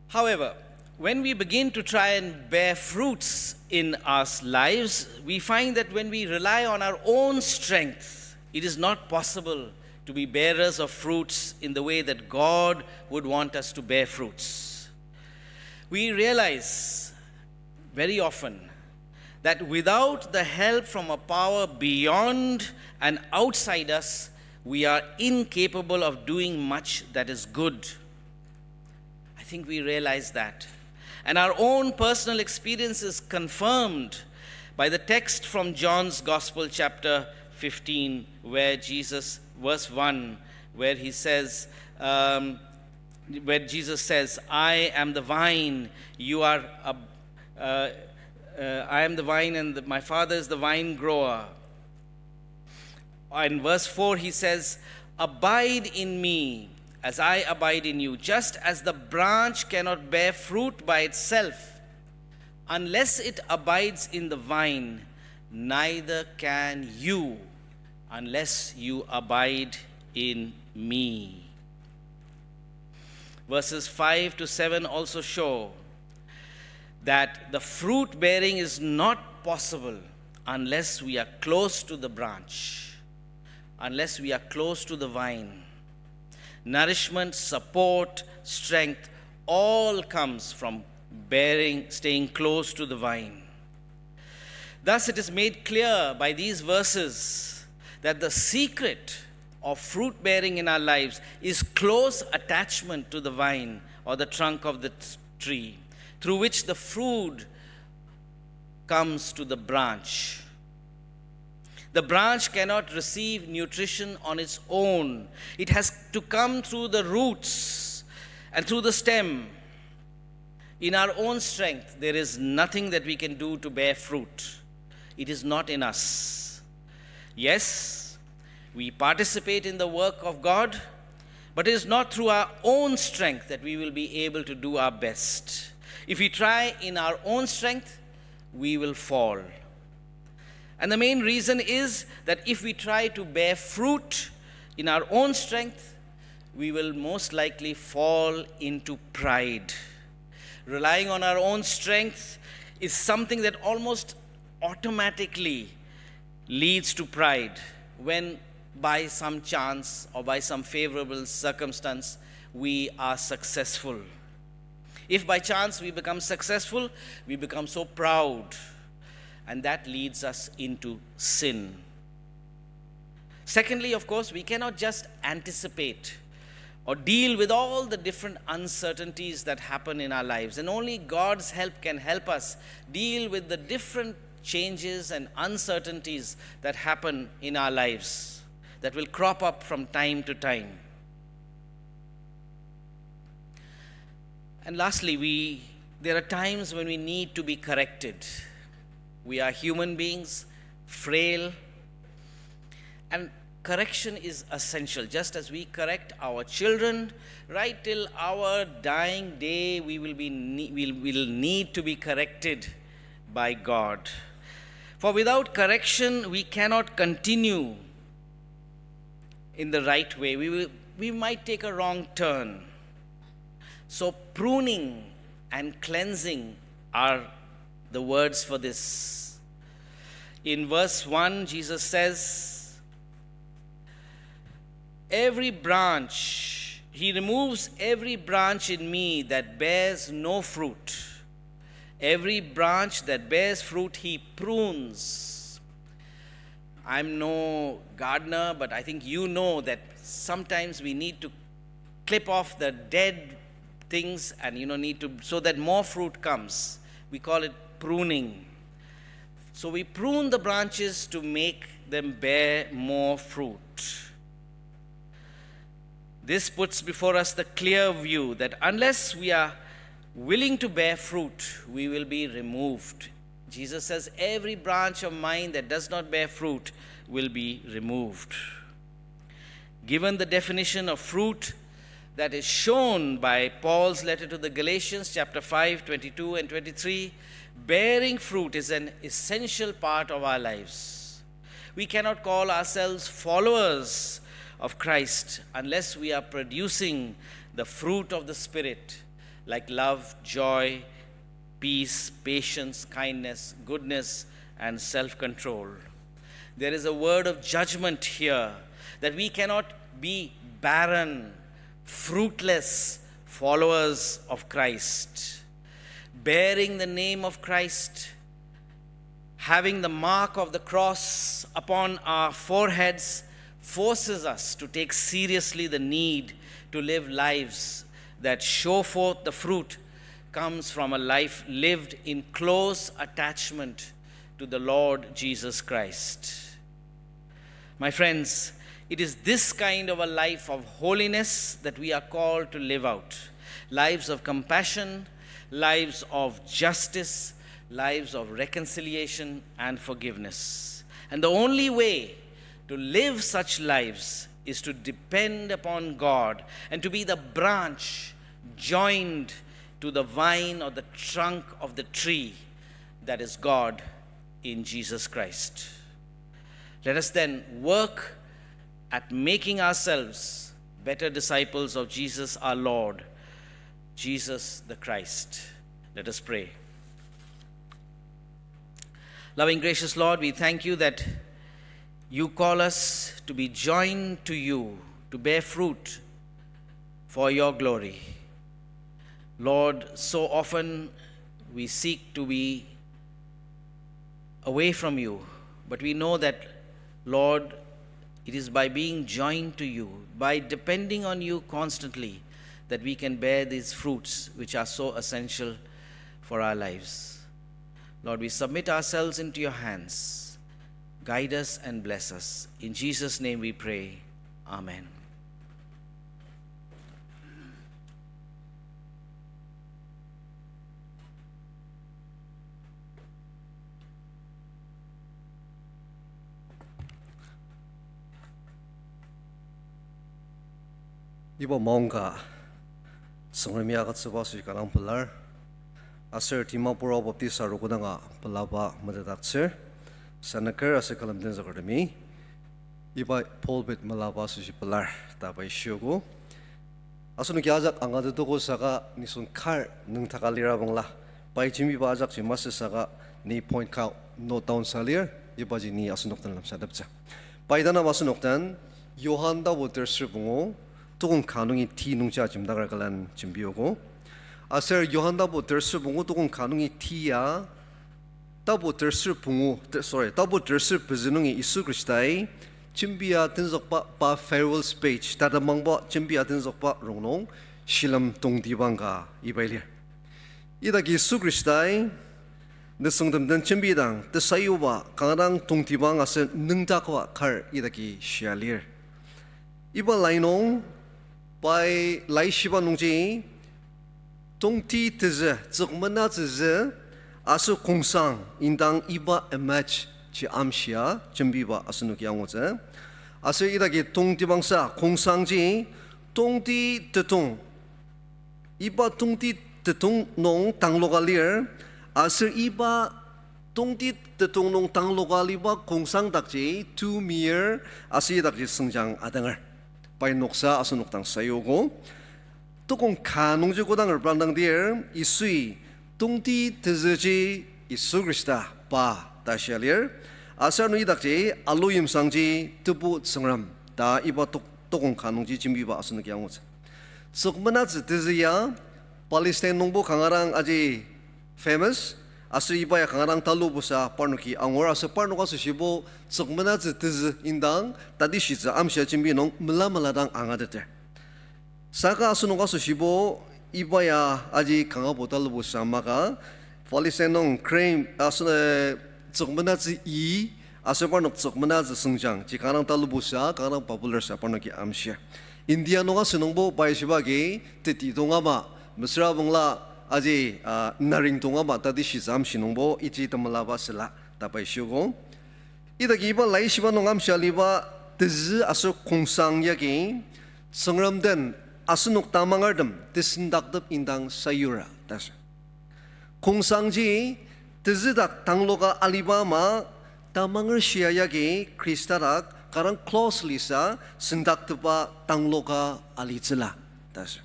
However, when we begin to try and bear fruits in our lives, we find that when we rely on our own strength, it is not possible to be bearers of fruits in the way that God would want us to bear fruits. We realize very often that without the help from a power beyond and outside us, we are incapable of doing much that is good. I think we realize that. And our own personal experience is confirmed by the text from John's Gospel, chapter 15, where Jesus, verse 1, where he says, where Jesus says, I am the vine, I am the vine and my Father is the vine grower. In verse 4 he says, abide in me as I abide in you. Just as the branch cannot bear fruit by itself unless it abides in the vine, neither can you unless you abide in me. Verses 5 to 7 also show that the fruit bearing is not possible unless we are close to the branch, unless we are close to the vine. Nourishment, support, strength, all comes from staying close to the vine. Thus, it is made clear by these verses that the secret of fruit bearing in our lives is close attachment to the vine or the trunk of the tree, through which the fruit comes to the branch. The branch cannot receive nutrition on its own. It has to come through the roots and through the stem. In our own strength, there is nothing that we can do to bear fruit. It is not in us. Yes, we participate in the work of God, but it is not through our own strength that we will be able to do our best. If we try in our own strength, we will fall. And the main reason is that if we try to bear fruit in our own strength, we will most likely fall into pride. Relying on our own strength is something that almost automatically leads to pride when by some chance or by some favorable circumstance we are successful. If by chance we become successful, we become so proud, and that leads us into sin. Secondly, of course, we cannot just anticipate or deal with all the different uncertainties that happen in our lives, and only God's help can help us deal with the different changes and uncertainties that happen in our lives, that will crop up from time to time. And lastly, there are times when we need to be corrected. We are human beings, frail, and correction is essential. Just as we correct our children, right till our dying day, we will need to be corrected by God. For without correction, we cannot continue in the right way. We might take a wrong turn. So pruning and cleansing are the words for this. In verse 1, Jesus says, every branch, he removes every branch in me that bears no fruit. Every branch that bears fruit, he prunes. I'm no gardener, but I think you know that sometimes we need to clip off the dead things and need to, so that more fruit comes. We call it pruning. So we prune the branches to make them bear more fruit. This puts before us the clear view that unless we are willing to bear fruit, we will be removed. Jesus says, every branch of mine that does not bear fruit will be removed. Given the definition of fruit that is shown by Paul's letter to the Galatians, chapter 5, 22 and 23, bearing fruit is an essential part of our lives. We cannot call ourselves followers of Christ unless we are producing the fruit of the Spirit, like love, joy, peace, patience, kindness, goodness, and self-control. There is a word of judgment here that we cannot be barren, fruitless followers of Christ. Bearing the name of Christ, having the mark of the cross upon our foreheads, forces us to take seriously the need to live lives that show forth the fruit comes from a life lived in close attachment to the Lord Jesus Christ. My friends, it is this kind of a life of holiness that we are called to live out. Lives of compassion, lives of justice, lives of reconciliation and forgiveness. And the only way to live such lives is to depend upon God and to be the branch joined to the vine or the trunk of the tree that is God in Jesus Christ. Let us then work at making ourselves better disciples of Jesus our Lord, Jesus the Christ. Let us pray. Loving, gracious Lord, we thank you that you call us to be joined to you, to bear fruit for your glory. Lord, so often we seek to be away from you, but we know that, Lord, it is by being joined to you, by depending on you constantly, that we can bear these fruits which are so essential for our lives. Lord, we submit ourselves into your hands. Guide us and bless us. In Jesus' name we pray. Amen. Iba mongka sangramia ka tsaba su ka nang pelar aser Dimapur Ao Baptist Arogo nga pelaba madatakser sanakar ase kalam den zakademi iba polbet malaba su pelar tabai shogo asunu kyajak angadu to ko saka nisun khar nung thakalira bangla pai jimi ba jak ji mas saka ni point ka note down salir iba ji ni asunok tan lam sadapcha paidana masunok tan 요한다 보터스 bungo tukong kanungi ti nungcha jimdagar kalan jimbiogo aser 요한다 보터스 bungo tukong kanungi tiya ta boter스 bungo ta boter스 bezunungi isu kristai jimbia tinzokpa pa farewell speech ta mangba jimbia tinzokpa rongnong shilam tongdibanga ibailir idagi isu kristai nesungdamdan jimbidang te sayuba kangarang tongdibang asen nungjakwa kar idagi shialir iba lainong by lai shiba nungji tongti teze zukmana teze asu kongsang indang iba ematch chi amshia jembiba asunu kyangwoze asu idagi tongti bangsa kongsangji tongti tetong iba tongti tetong nong tanglogalir asu iba tongti tetong nong tanglogaliba kongsang dakji 2 mir asu idagi sengjang adangar by noksa asunok tang sayogo tukong kanong ji godang brandang dir isui tungti tezeji isu krista pa tashalir asanu idakji aloyim sangji tubu sangram da iba tukong kanong ji jimbi ba asunok yangot sukmana tezeya Palestine nongbo kangarang aji famous asu iba ya kangarang talu busa parnuki angor asu parnuka su shibo sukmana teze indang tadi shiza amsha jimbi nong mala dang angadete saka asu noka su shibo iba ya aji kanga botal busa maka Palestine nong crane asu zokmana zi I ase parnok zokmana zi sengjang ji kanang talubusa kanang popular sa parnok ki amsha India nonga senongbo bai sibagi titi tonga ma mesra bangla aji naring tonga ma tadi shizam sinongbo iji tamalaba sela tapai syugong idagi ba lai siba nongam shaliba tezi aso kongsang yagi sengramden asunuk tamangardem tisindakdep indang sayura tas kongsangji tezidak tangloga alibama tamangar siayagi kristarak karang closely sa sindaktepa tangloga alizela tas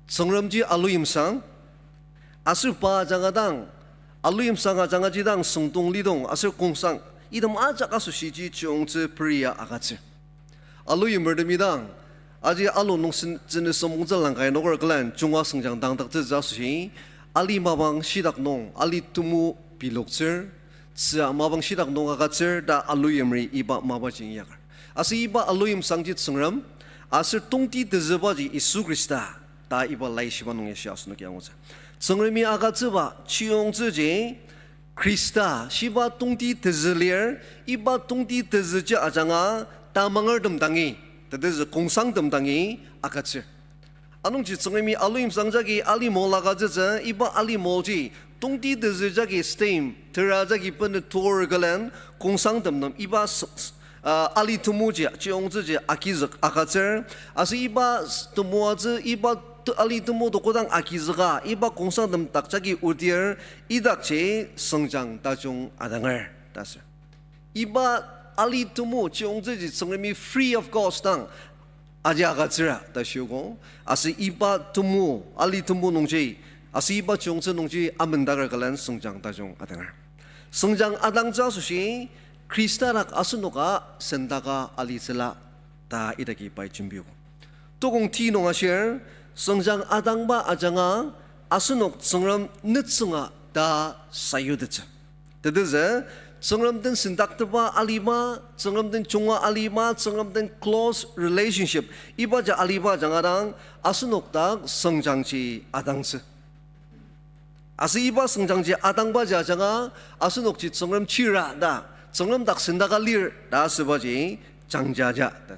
sengramji aluyimsang asupa jangadang aluyimsang jangadang sungtung lidong asur kongsang idam ajak asu siji chongze priya agatse aluyim berdemidang aji alu nong jenis semungzalang kaya nogor klan jungwa sengjang dang tak zasuhi ali mabang sidak nong ali tumu bilokzer sia mabang sidak nong agatzer da aluyimri iba mabajing yakar asi iba aluyim sangjit sengram asir tongti dezebaji Isu Krista ta iba lai shiba nong yasias no kyangza sengrami agatzeba chiong zeje Krista shiba tongti dezelir iba tongti dezeje ajanga tamangar demdangi tadez kongsang demdangi akatse anong ji tsengmi aluim sangjagi ali molaga je iba ali molji tongti dezejagi stem terajagi pen tour galan kongsang demnam iba ali tumuji chiongje akizak akatse asi iba tumuaje iba ali tumu dokodang akizga iba kongsang dem takjagi udir idakche sengjang tajung adangar tas iba ali tumu chiongze ji sengremi free of cost tang aja gazra ta shugo asi iba tumu ali tumu nongji asi iba chiongze nongji amendagar galan sengjang tajong adangar sengjang adang ja sushi kristarak asunoga sendaga ali sela ta idagi pai chimbiu togong ti nonga share sengjang adang ba ajanga asunok sengram nitsunga da sayudetsa tedeze Sengramden sindaktepa alima, sengramden chunga alima, sengramden close relationship. Iba ja aliba jangarang asunok tak sengjangji adangse. Asi iba sengjangji adangba ja janga asunok ji sengram chira da, sengram tak sindakalir da sebaji jangjaja da.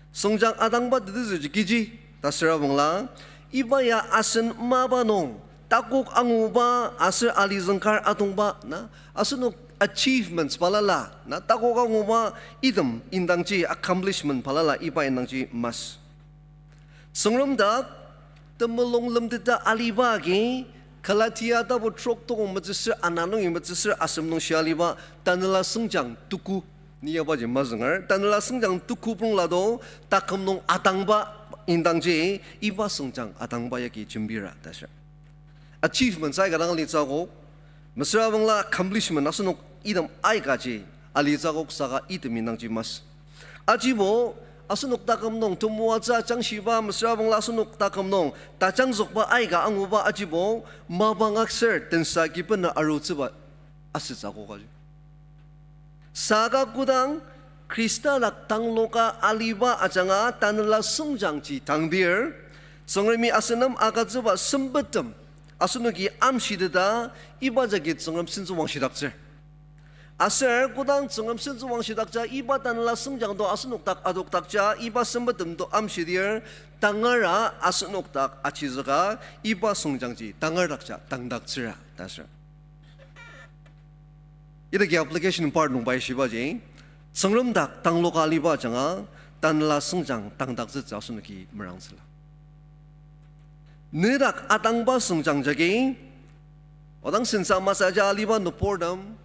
Sengjang adangba dedezu jikiji da serabongla. Iba ya asen mabanong takuk anguba aser ali zengkar atongba na asunok achievements palala na tako ka nguma idam indangji accomplishment palala iba indangji mas sengromda temelong lemdeta alibagi kalatia ta bo trok to majisir ananong majisir asemnong sialiba tanala sengjang tuku niaba je mazengar tanala sengjang tuku pung lado takamnong atangba indangji iba sengjang atangba yaki jimbira tasha achievements ay kadang litsago mesra bangla accomplishment asunok idam ay gaji alizagok saga idam inangji mas ajibo asunok takamnong tumuaza changshiba mesra bangla asunok takamnong tachangsokba ay ga anguba ajibo mabangakser tensa gipen na arutsuba asizago gaji saga kudang Krista lak tangloka aliba ajanga tanla sengjangji tangdir sengremi asenam agatzuba sembetem asunagi amshideda ibajagi tsengam sinzu wangshidakje aser kudang tsengam sinzu wangshidakja iba tanla sengjang do asunok tak adok takja iba sembedem do amshidir tangara asunok tak achizaga iba sengjangji tangarakja tangdakjira tasra idagi application part nung bai shibaji sengram dak tangloka liba janga tanla sengjang tangdakje asunagi merangsela Nirak atangba sengjang odang sensa masaja aliba nopordam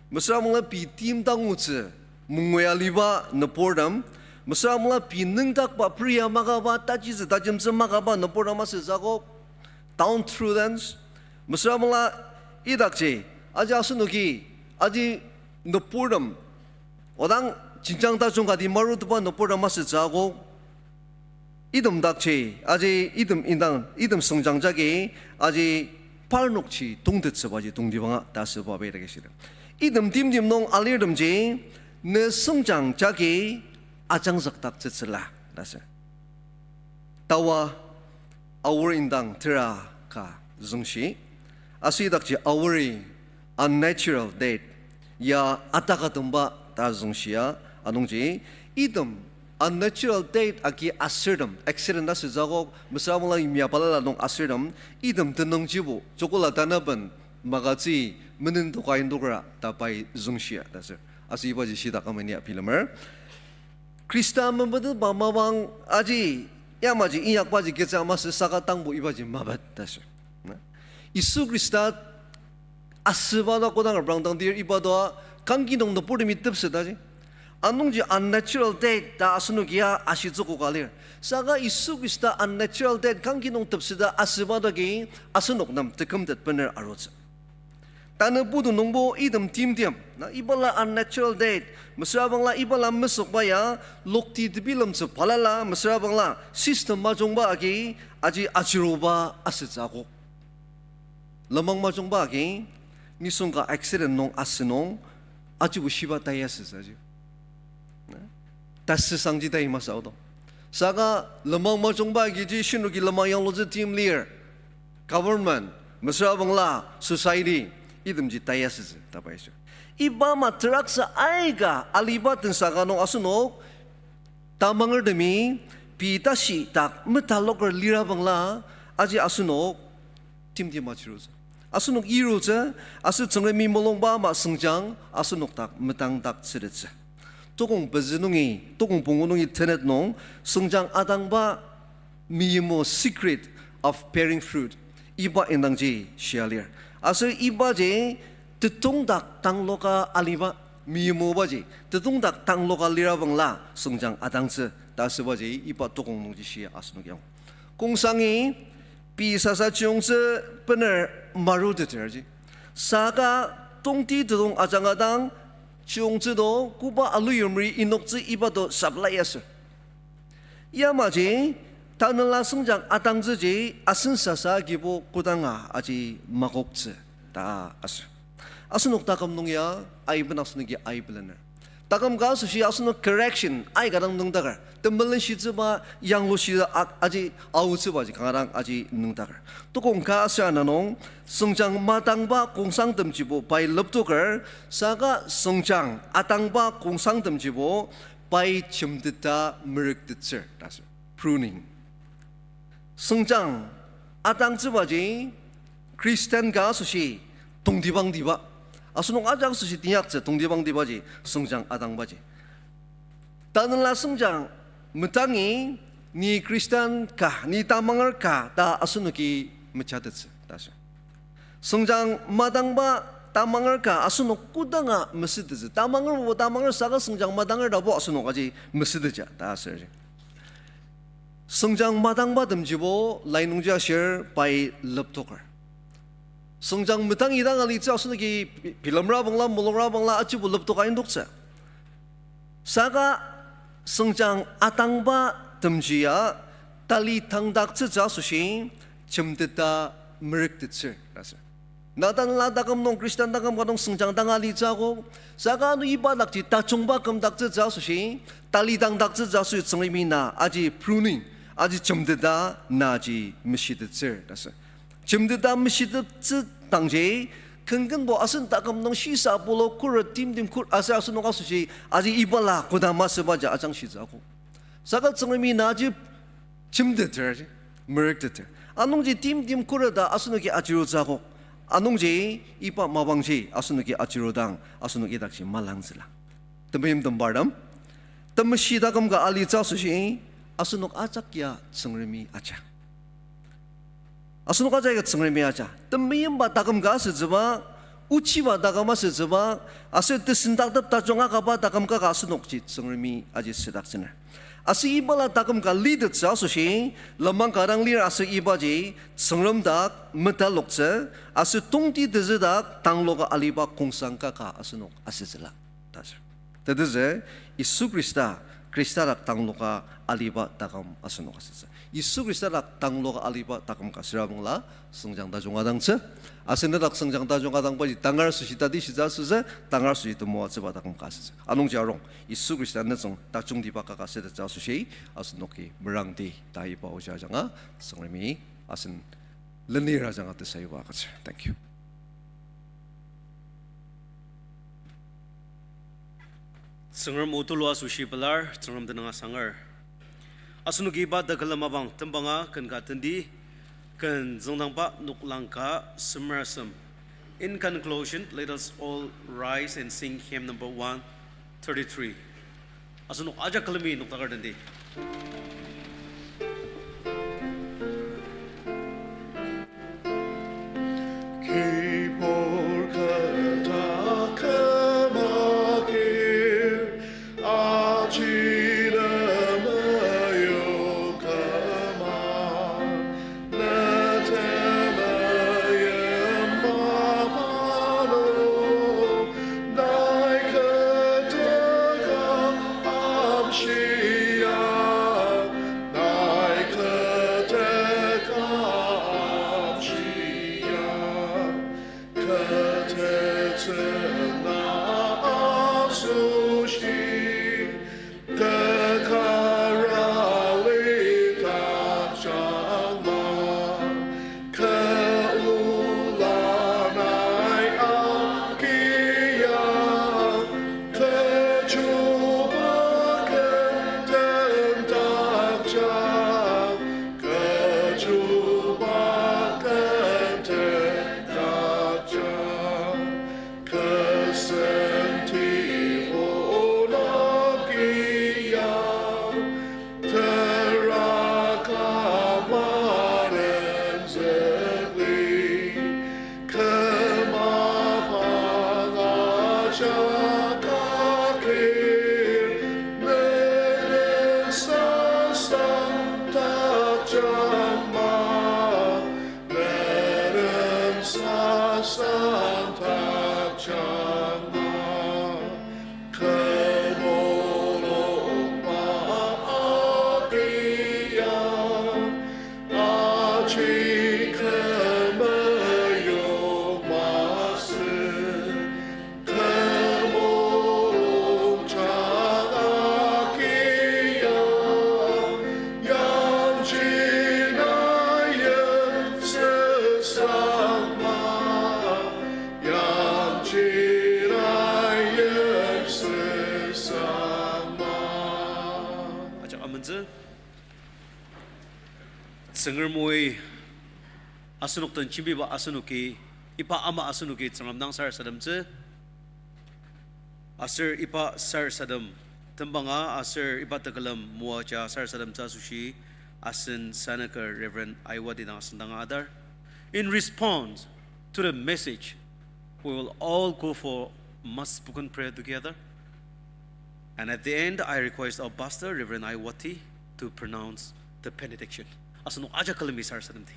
mesra mula pi tim tangutse mungwe aliba nopordam mesra mula pi ningdak ba priya magaba taji ze tajim se magaba nopordam masajago down through dance mesra mula idakje aja sunugi aji nopordam odang jinjang tajong kadi marutba nopordam masajago idam dakche aji idam indang idam sengjangjagi aji parnokchi dongdetsebaji dongdibanga daseba beregeshida idam dimdim nong alirdamji ne sengjangjagi ajangzak dakjetsela dase tawa awur indang tera ka zungshi asi dakchi awuri unnatural death ya atakatumba tazungsia anungji idem unnatural death aki asirdam accident na sejagok mesramula imya palala nong asirdam idem tenong jibu jokola tanaban magazi menen tokain dokra tapai zungsia dasir asiba ji sida kamania filmer Krista membadu bamawang aji yamaji iyak baji keca mas saka tangbu ibaji mabat dasir Isu Krista asbada kodang berangtang dir ibadah kangki nong the puri mitip sedaji anung ji unnatural death da asunugia asizuko kalir saga Isu Krista unnatural death kangki nong tip seda asbada gi asunok nam tekam tet bener arot tana budu nongbo idam tim na ibala unnatural death mesra bangla ibala mesok baya lokti dibilam se palala mesra bangla system majong ba agi aji ajiroba asjago lamang majong ba agi nisungka accident nong asinong aji bushiba tayas saji tas sangji tay masaudo saga lamang majong ba agi ji shinuki lamang yang loje team leader government mesra bangla society idem ji tayas tapai so iba matrak sa aiga alibat saga nong asunok tamangar demi pitasi tak metalok lira bangla aji asunok tim machiruz asunok iruza asu chengre mi molong ba ma sengjang asunok tak metang tak sedetsa tokong bezenungi tokong pongunungi tenet nong sengjang adang ba mimo secret of bearing fruit iba endang ji shialir asu iba je tetong dak tang loka aliba mimo ba je tetong dak tang loka lira bangla sengjang adang se ta se ba je iba tokong nong ji shia asunok yang kongsangi pi sasa chung se bener maru de terji saga tongti dong ajang adang chung ze do kuba alu yumri inok ze iba do sablayas ya ma je tanala sengjang adang ze je asen sasa gibo kudanga aji makok ze ta asunok takam nong ya ai benas ngi ai blener takam ga su shi asunok correction ai gadang nong dagar tembelen shi zeba yang lo shi aji au zeba ji kangarang aji nong dagar tukong ka sa nanong sengjang matang ba kongsang dem jibo bai leptoker saga sengjang atang ba kongsang dem jibo bai chimdita merik ditser das pruning sengjang atang zeba ji Kristen ga su shi tongdibang diba asunong ajang su si tinyak ze tongdibang dibaji sengjang adang baji tanla sengjang metangi ni Kristen ka ni tamangar ka ta asunuki mechadet tas sengjang madang ba tamangar ka asunok kudanga mesidze tamangar bo tamangar saga sengjang madangar da bo asunok aji mesidja ta ser sengjang madang ba demjibo lainungja share pai laptoker sengjang metang idang ali cha sunaki pilamra bangla mulora bangla achi bulap to kain doksa saga sengjang atang ba temjia tali tangdak cha sushi chimdeta merik tse rasa natan la dakam nong Kristen dakam kadong sengjang dang ali cha go saga nu ibadak ji ta chongba kam dak cha sushi tali dang dak cha su chengmi na aji pruning aji chimdeta naji mishit tse rasa Cimdita mesidap ce tangje kengkeng bo asen takam nong sisa polo kur tim kur asa asen nong asusi aji ibala kodama sebaja ajang sisa aku sakat sengremi naji cimdita merekdita anong ji tim kur da asen ki ajiro jago anong ji ipa mabang ji asen ki ajiro dang asen ki dakji malang sila tembem tembardam temesida kam ga ali cha susi asen nok ajak ya sengremi aja asunok aja ikat sengremi aja, temiyem batakam gas sejaba, uci batakam sejaba, asyik tersentak tep tajong akaba takam ka asunok cit sengremi aja sedak senar. Asyik ibala takam ka lidat sa susi, lemang karang lir asyik ibaji sengrem dak metalok se, asyik tongti dezedak tangloka aliba kongsang ka asunok asyik selak. Tas. Tetapi Isu Krista dak tangloka aliba takam asunok asyik. Isu Krista dak tangloka aliba takam kasirabangla sengjang tajong adang ce asen dak sengjang tajong adang baji tangar susi tadi sija suza tangar susi temu atseba takam kasis anong jarong Isu Krista nesong tajong di baka kaset ja susi asen noki merangti tai pa oja janga sengremi asen lenira janga te sai wa thank you Sangar mutulwa sushi pelar, sangram tenanga sangar. Asunugi ba dagalam abang tembanga kan katendi kan zongdang pa nuklangka semersem. In conclusion, let us all rise and sing hymn number 133. Asunuk aja kalami nuktakar tendi. Sangar moy asunuk tan chimbi ba asunuki ipa ama asunuki tsangam nang sar sadam tse asir ipa sar sadam tembanga asir ipa tagalam mua cha sar sadam tsa sushi asin sanakar Reverend Aiwadi nang asandang adar. In response to the message, we will all go for mass spoken prayer together. And at the end, I request our pastor, Reverend Aiwati, to pronounce the benediction. Asunuk aja kalami sar sadam ti.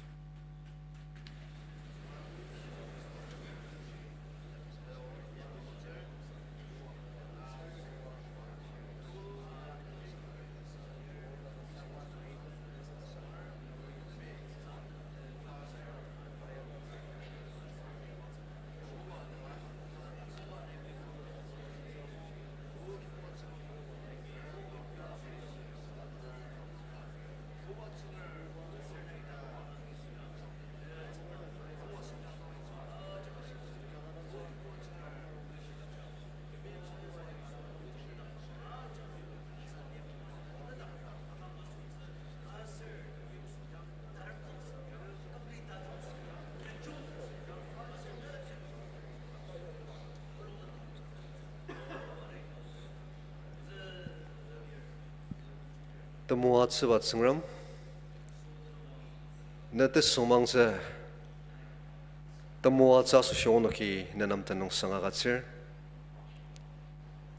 Temuat sebat sengram, nete somangse temuat sasusionoki nanam tanong sangagatsir,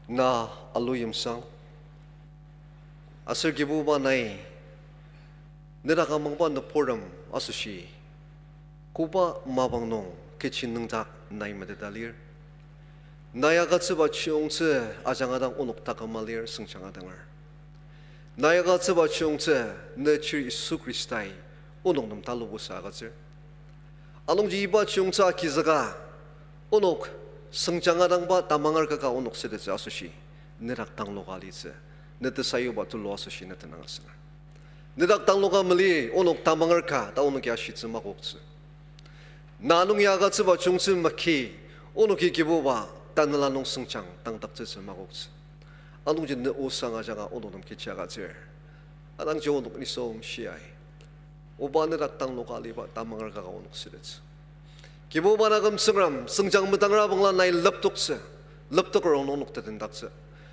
na aluyim sang, asir gibu ba nai, nirakamang ba na poram asushi, kuba mabang nong kitchen nang tak nai madadalir, nayagatse ba chiyongse ajangadang unok takamalir sengchangadangar. 나야가 tseba chungtse ne chir Isu Kristai unok nam talubu sa agatse along ji iba chungtsa kizaga unok sengjangadang ba tamangar kaka unok sedetse asushi nerak tang lokalitse nete sayu ba tu lo asushi nete nangasanga nerak tang loka meli unok tamangar ka ta unok ya shitse magokse nanung yaga tseba chungtse maki unok ikibu ba tanlanong sengchang tang takse magokse anong jin ne usanga janga onom kichaga zer anang jo onok ni som siai oban rak tang lokali ba tamangar ka onok sidets kibo banagam sangram sengjang metangra bangla nai laptokse laptok rong onok taden dakse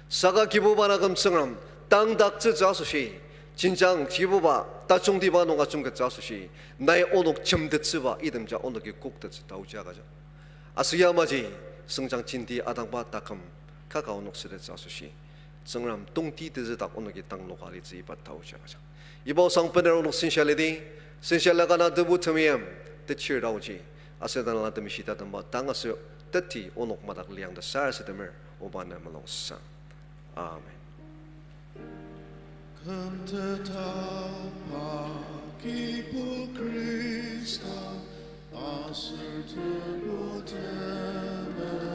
saga kibo banagam sangram tang dakse jasushi 진장 기부바 따중디바 농가 중가 자수시 나의 온옥 점듯스바 이름자 온옥이 꼭듯스 다우지아가자 아스야마지 성장 진디 아당바 따금 카가 온옥스레 자수시 정람 똥띠드즈닥 온옥이 땅 노가리지 이바 다우지아가자 이보 상편의 온옥 신샬레디 신샬라가나 드부트미엠 뜻치라우지 아세단라 드미시다든바 땅아스 뜻티 온옥마닥 리앙다 사르스드메 오바나 말롱사 아멘 Cantatapaki po Krista, acertebo teme.